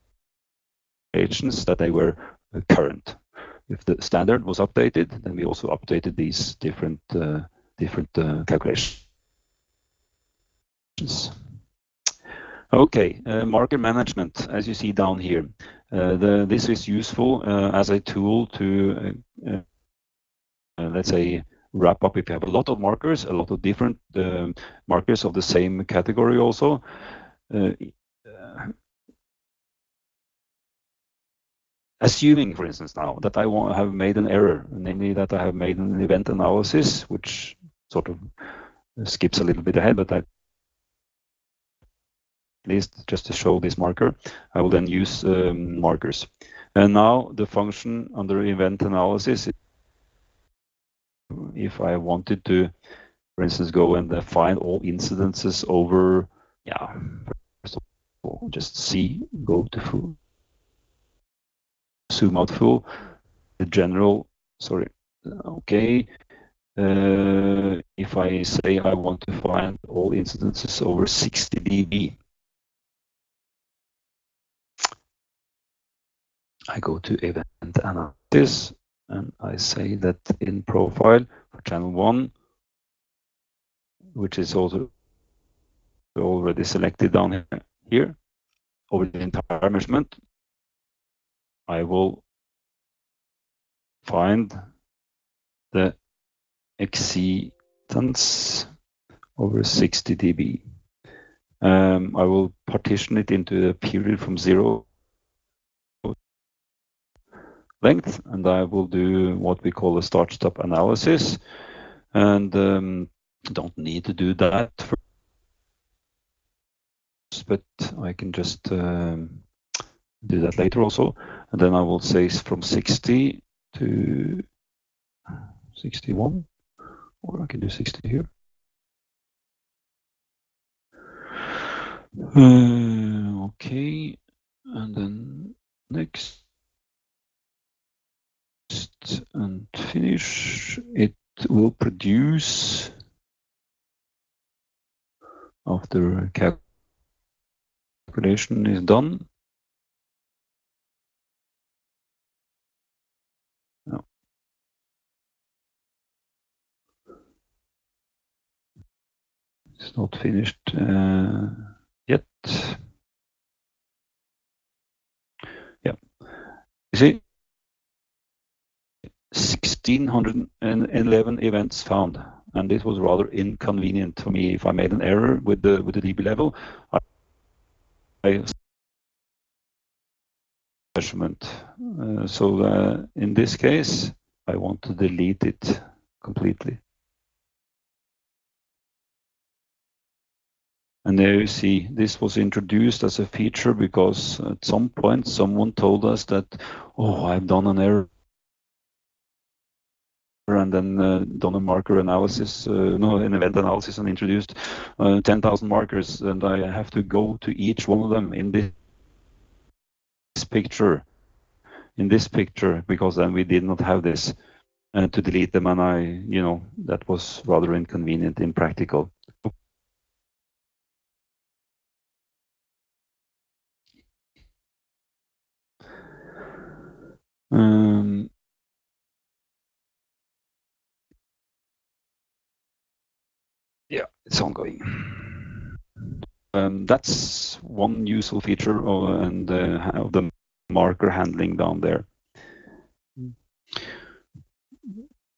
that they were current. If the standard was updated, then we also updated these different calculations. Okay, marker management, as you see down here. This is useful as a tool to let's say, wrap up if you have a lot of markers, a lot of different markers of the same category also. Assuming, for instance, now that I have made an error, namely that I have made an event analysis, which sort of skips a little bit ahead, but at least just to show this marker, I will then use markers. And now the function under event analysis, if I wanted to, for instance, go and find all incidences over, first of all, just go to full, zoom out full, the general, okay. If I say I want to find all incidences over 60 dB, I go to event analysis, and I say that in profile for channel 1, which is also already selected down here, over the entire measurement, I will find the exceedance over 60 dB. I will partition it into a period from 0 length, and I will do what we call a start-stop analysis, and don't need to do that first, but I can just do that later also. And then I will say from 60 to 61, or I can do 60 here. Okay, and then next and finish. It will produce after calculation is done. No. It's not finished yet. Yeah, you see, 1,611 events found, and this was rather inconvenient for me. If I made an error with the dB level, I measurement. So in this case, I want to delete it completely. And there you see, this was introduced as a feature because at some point someone told us that, oh, I've done an error, and then done a marker analysis, an event analysis, and introduced 10,000 markers, and I have to go to each one of them in this picture, because then we did not have this to delete them, and that was rather inconvenient, impractical. Yeah, it's ongoing. That's one useful feature of the marker handling down there.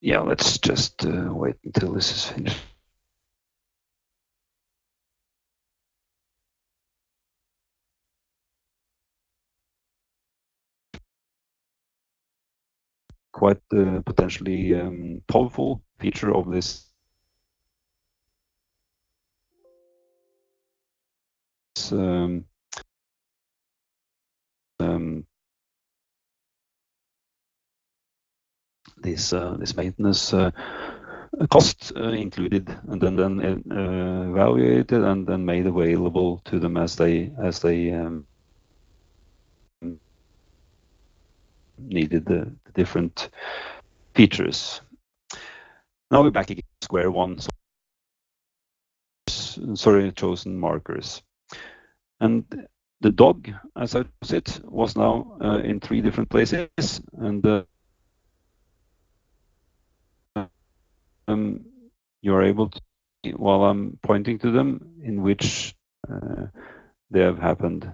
Yeah, let's just wait until this is finished. Quite potentially powerful feature of this this maintenance cost included, and then evaluated and then made available to them as they needed the different features. Now we're back again to square one. Chosen markers, and the dog, as I said, was now in 3 different places, and you're able to see, while I'm pointing to them, in which they have happened.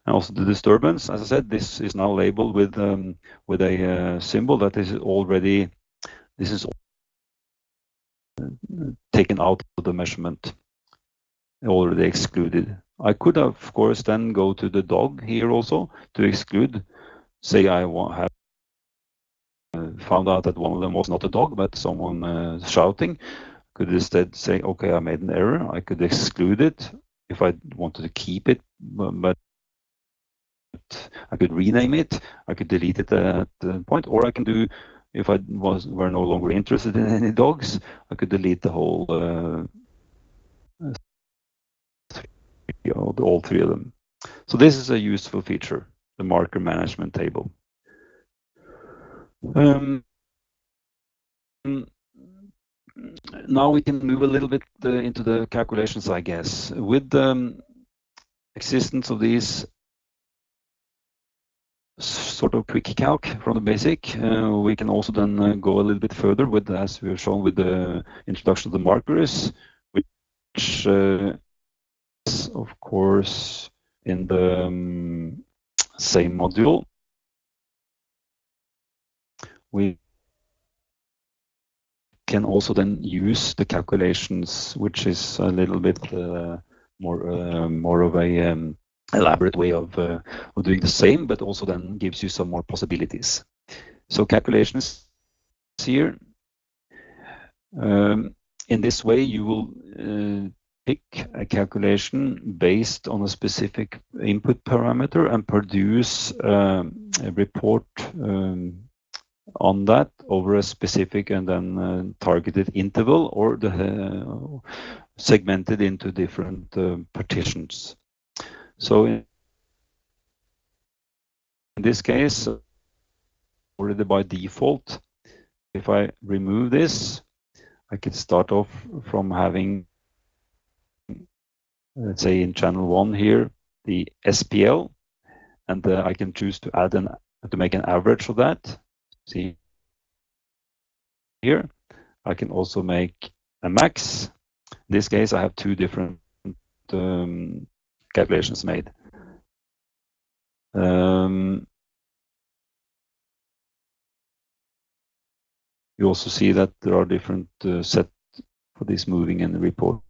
And also the disturbance, as I said, this is now labeled with a symbol that is already, this is taken out of the measurement, already excluded. I could, of course, then go to the dog here also to exclude. Say I have found out that one of them was not a dog, but someone shouting. Could instead say, okay, I made an error. I could exclude it if I wanted to keep it, but I could rename it. I could delete it at the point, or I can do, if I were no longer interested in any dogs, I could delete the whole, all 3 of them. So this is a useful feature, the marker management table. Now we can move a little bit into the calculations, I guess. With the existence of these sort of quick calc from the basic, we can also then go a little bit further with, as we have shown with the introduction of the markers, which is of course in the same module. We can also then use the calculations, which is a little bit more of a elaborate way of doing the same, but also then gives you some more possibilities. So calculations here. In this way, you will pick a calculation based on a specific input parameter and produce a report on that over a specific and then targeted interval, or segmented into different partitions. So in this case, already by default, if I remove this, I could start off from having, let's say in channel 1 here, the SPL, and I can choose to add to make an average of that. See here, I can also make a max. In this case, I have two different calculations made. You also see that there are different set for this moving and report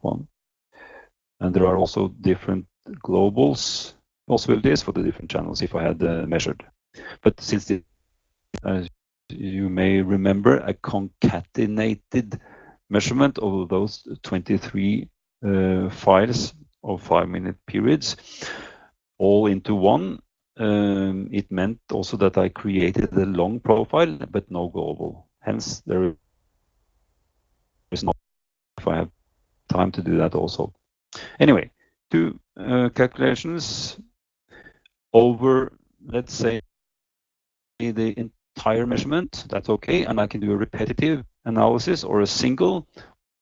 one. And there are also different globals possibilities for the different channels if I had measured. But since as you may remember, a concatenated measurement of those 23 files of 5-minute periods all into one, it meant also that I created a long profile but no global. Hence, there is not, if I have time to do that also. Anyway, two calculations over, let's say, the entire measurement. That's okay, and I can do a repetitive analysis or a single,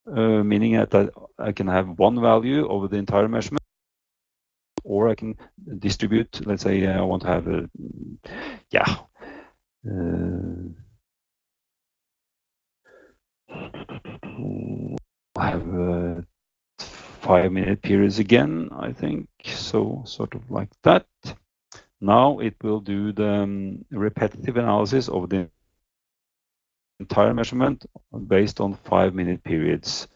meaning that I can have one value over the entire measurement, or I can distribute. Let's say I want to have a, I have 5-minute periods again, I think, so sort of like that. Now it will do the repetitive analysis of the entire measurement based on 5-minute periods.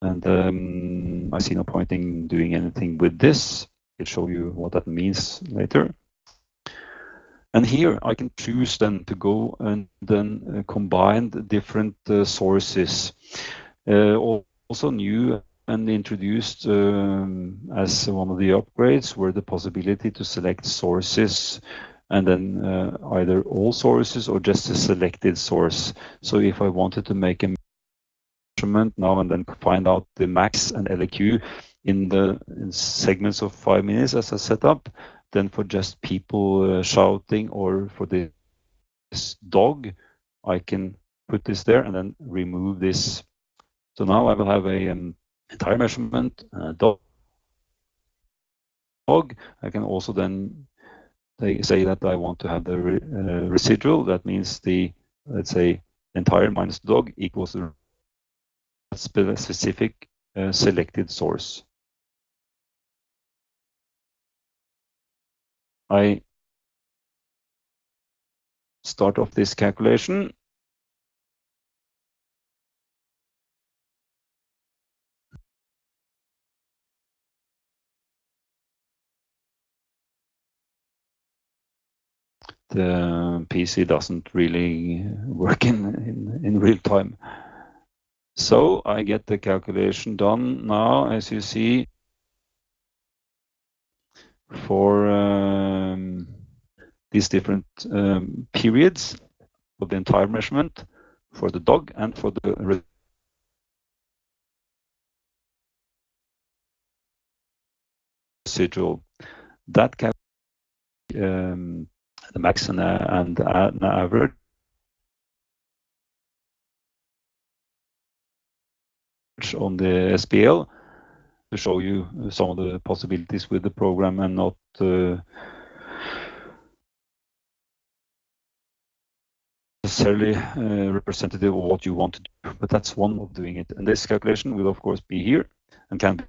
And I see no point in doing anything with this. I'll show you what that means later. And here I can choose then to go and then combine the different sources. Also new and introduced as one of the upgrades were the possibility to select sources and then either all sources or just a selected source. So if I wanted to make a measurement now and then find out the max and LEQ in segments of 5 minutes as a setup, then for just people shouting or for this dog, I can put this there and then remove this. So now I will have a entire measurement dog. I can also then say that I want to have the residual. That means the, let's say, entire minus dog equals the specific selected source. I start off this calculation. The PC doesn't really work in real time. So I get the calculation done now, as you see, for these different periods for the entire measurement, for the dog and for the residual. That can the max and average on the SPL to show you some of the possibilities with the program and not necessarily representative of what you want to do, but that's one of doing it. And this calculation will of course be here and can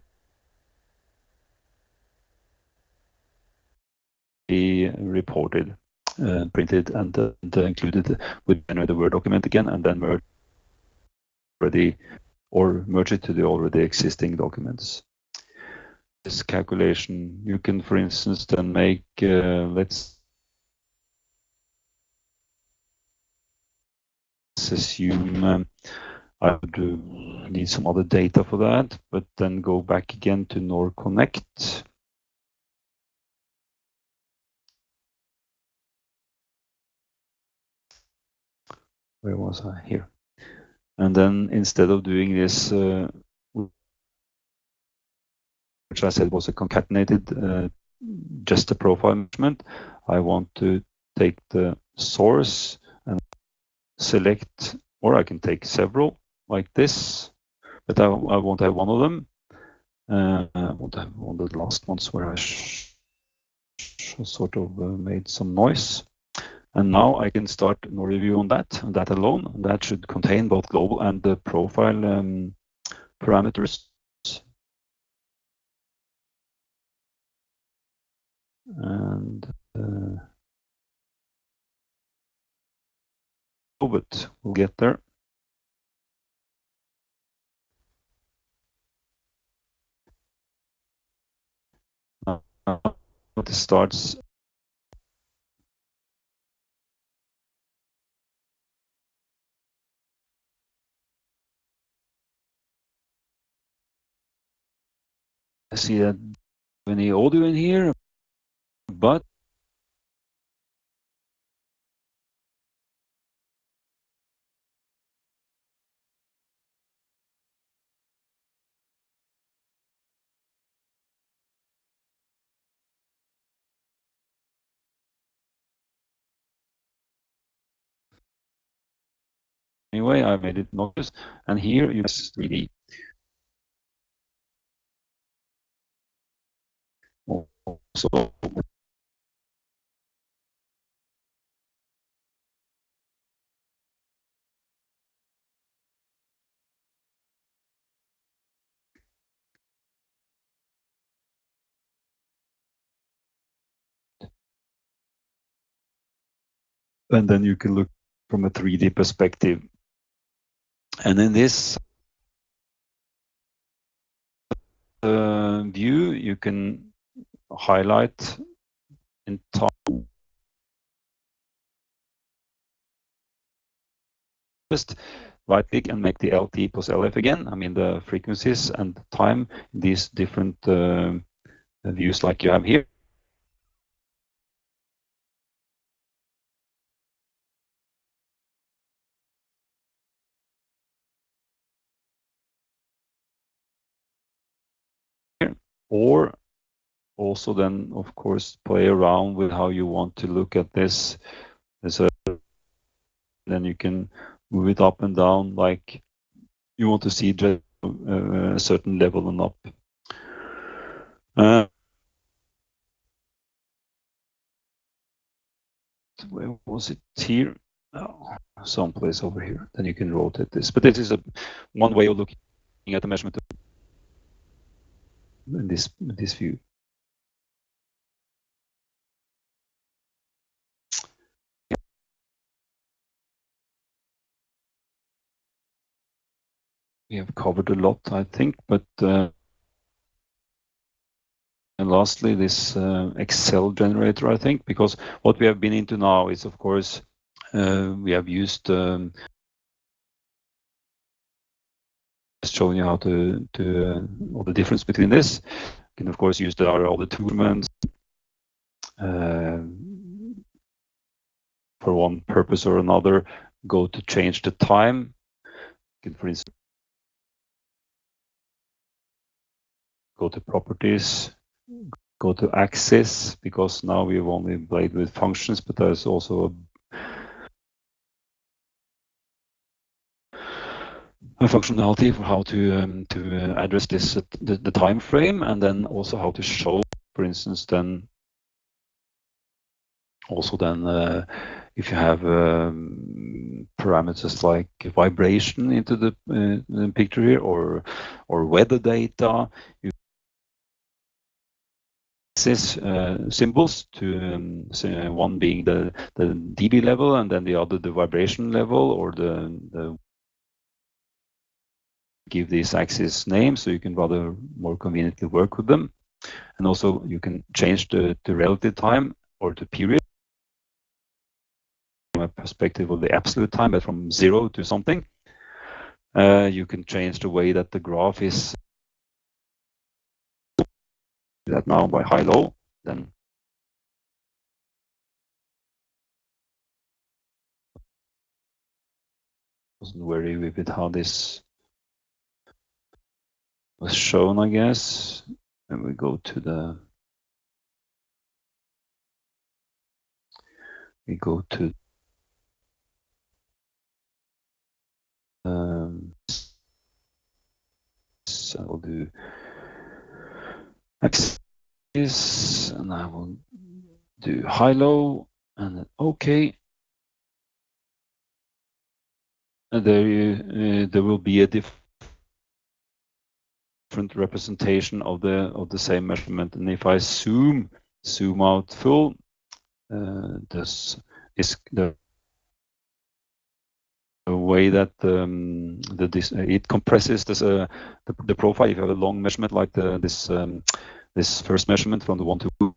be reported, printed, and included with the Word document again, and then merge it to the already existing documents. This calculation, you can, for instance, then make, let's assume I would need some other data for that, but then go back again to NorConnect. Where was I? Here. And then instead of doing this, which I said was a concatenated just a profile measurement, I want to take the source and select, or I can take several like this, but I won't have one of them. I won't have one of the last ones where I sort of made some noise. And now I can start no review on that alone. That should contain both global and the profile parameters. And but we'll get there. It starts. I see that any audio in here, but anyway, I made it noise, and here you see 3D. Also, and then you can look from a 3D perspective. And in this view, you can highlight in time. Just right click and make the LT plus LF again. I mean the frequencies and time in these different views like you have here. Or also then, of course, play around with how you want to look at this. Then you can move it up and down like you want to see just a certain level and up. Where was it? Here? Oh, someplace over here. Then you can rotate this. But this is one way of looking at the measurement in this view. We have covered a lot, I think, but and lastly, this Excel generator, I think, because what we have been into now is, of course, we have used showing you how to all the difference between this. You can, of course, use all the toolments for one purpose or another. Go to change the time. You can, for instance, go to properties, go to axis, because now we've only played with functions, but there's also a functionality for how to address this the time frame, and then also how to show, for instance, then also then if you have parameters like vibration into the picture here, or weather data, you symbols to one being the dB level, and then the other the vibration level, or the give these axis names so you can rather more conveniently work with them. And also you can change the relative time or the period from a perspective of the absolute time, but from 0 to something. You can change the way that the graph is that now by high-low, then wasn't very vivid how this was shown, I guess. And we go to the so I'll do axis, and I will do high-low, and then OK. And there will be a different representation of the same measurement. And if I zoom out full, this is the way that it compresses the profile. If you have a long measurement like this first measurement from the 1 to 2,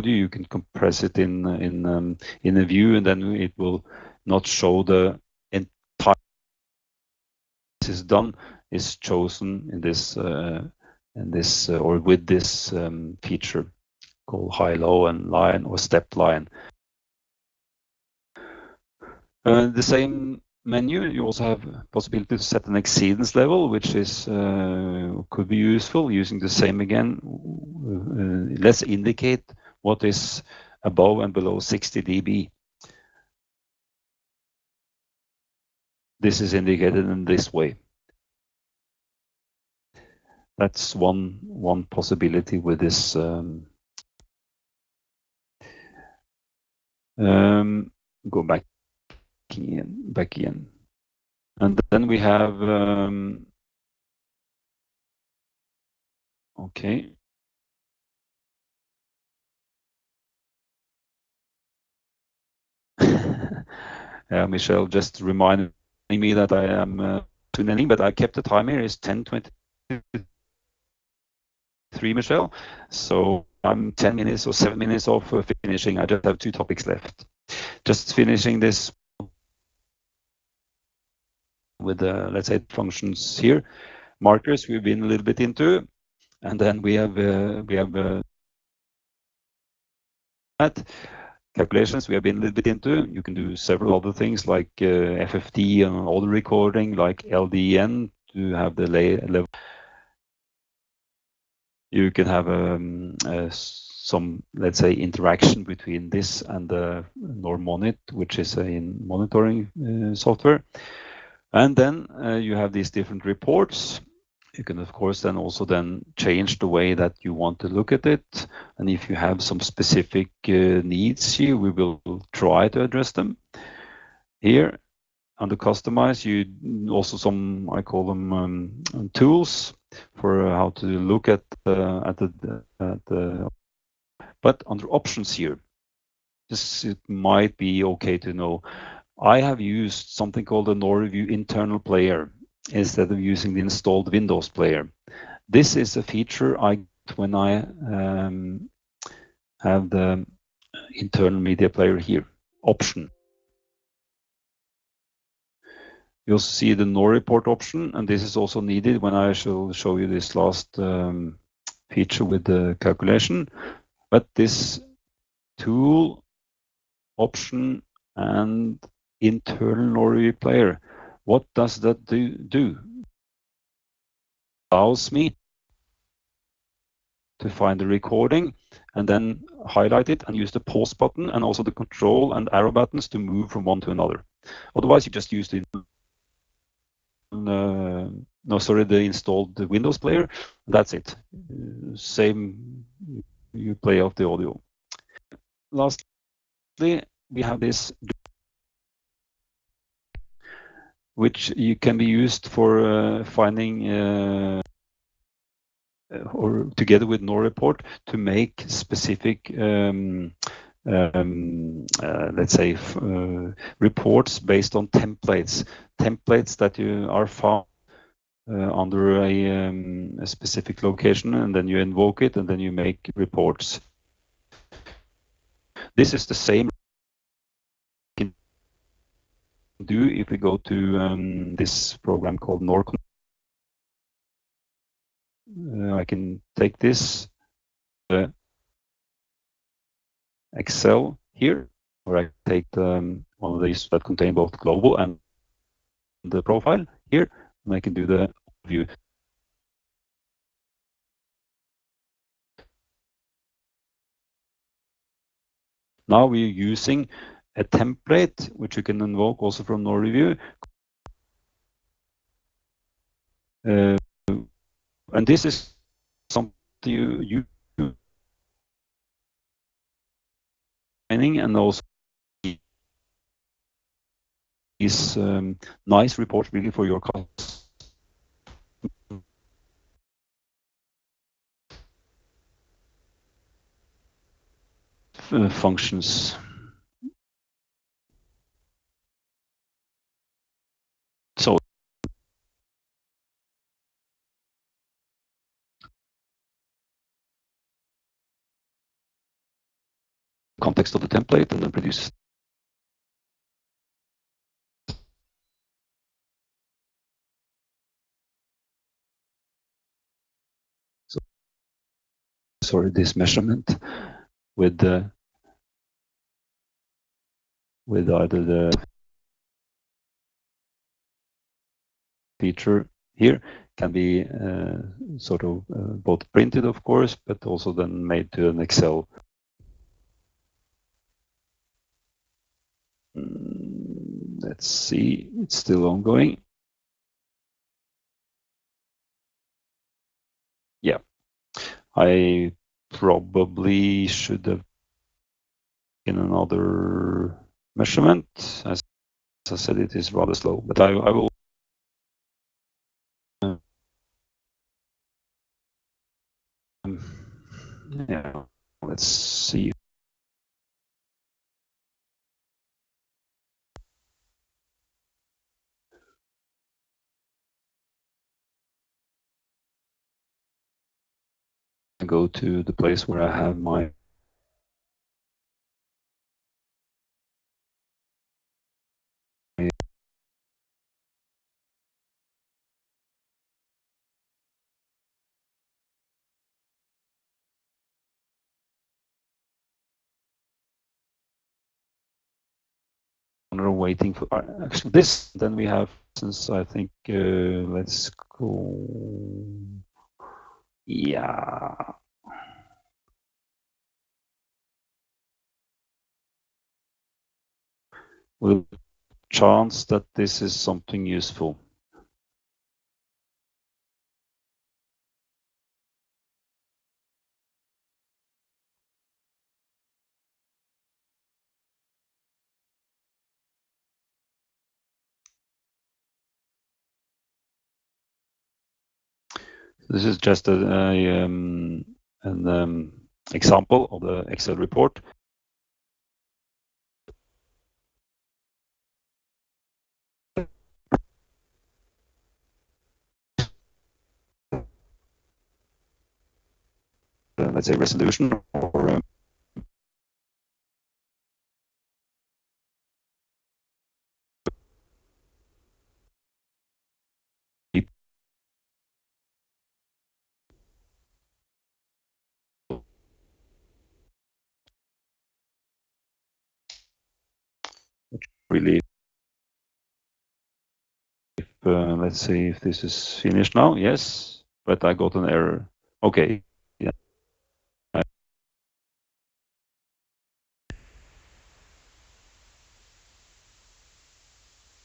you can compress it in a view, and then it will not show the entire. This is done is chosen in this or with this feature called high-low and line or step line. The same menu, you also have possibility to set an exceedance level, which is could be useful using the same again. Let's indicate what is above and below 60 dB. This is indicated in this way. That's one possibility with this. Go back again, and then we have okay. Michelle just reminded me that I am tuning, but I kept the time here is 10:23, Michelle. So I'm 10 minutes or 7 minutes off finishing. I just have 2 topics left. Just finishing this with the, let's say, functions here. Markers we've been a little bit into, and then we have that. Calculations we have been a little bit into. You can do several other things like FFT and audio recording, like LDN to have the level. You can have some, let's say, interaction between this and the Normonit, which is a monitoring software. And then you have these different reports. You can, of course, then also change the way that you want to look at it. And if you have some specific needs here, we will try to address them. Here, under Customize, you also some, I call them tools for how to look at the. But under Options here, it might be okay to know. I have used something called the NoReview internal player instead of using the installed Windows player. This is a feature I get when I have the internal media player here, option. You'll see the no report option, and this is also needed when I shall show you this last feature with the calculation. But this tool, option, and internal NoReview player, what does that do? Allows me to find the recording and then highlight it and use the pause button and also the control and arrow buttons to move from one to another. Otherwise, you just use the the installed Windows player. That's it. Same, you play off the audio. Lastly, we have this, which you can be used for finding or together with NoReport to make specific let's say reports based on templates that you are found under a specific location, and then you invoke it and then you make reports. This is the same do if we go to this program called Norcon. I can take this Excel here, or I take one of these that contain both global and the profile here, and I can do the view. Now we're using a template which you can invoke also from NoReview. And this is something you and also these nice reports really for your functions. So context of the template and then produce. So, sorry, this measurement with either the feature here can be sort of both printed, of course, but also then made to an Excel. Let's see, it's still ongoing. Yeah, I probably should have in another measurement. As I said, it is rather slow, but I will. Yeah, let's see. Go to the place where I have my waiting for actually this. Then we have, since I think, let's go. Yeah. With a chance that this is something useful. This is just an example of the Excel report. Let's say resolution or really. Let's see if this is finished now. Yes, but I got an error. Okay. Yeah.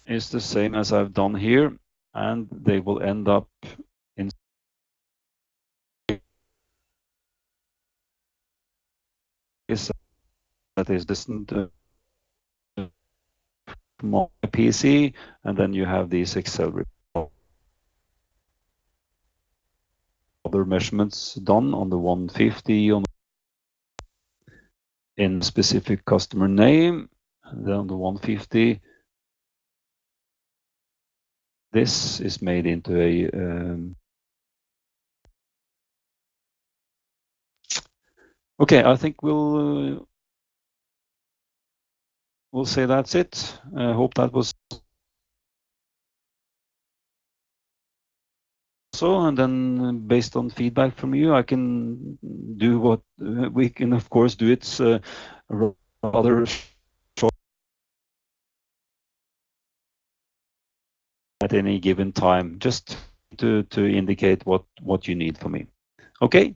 It's the same as I've done here, and they will end up in this that is distant my PC, and then you have these Excel reports. Other measurements done on the 150 on in specific customer name, and then on the 150 this is made into a okay, I think we'll we'll say that's it. I hope that was so, and then based on feedback from you, I can do what we can, of course, do it rather short at any given time, just to indicate what you need from me. Okay.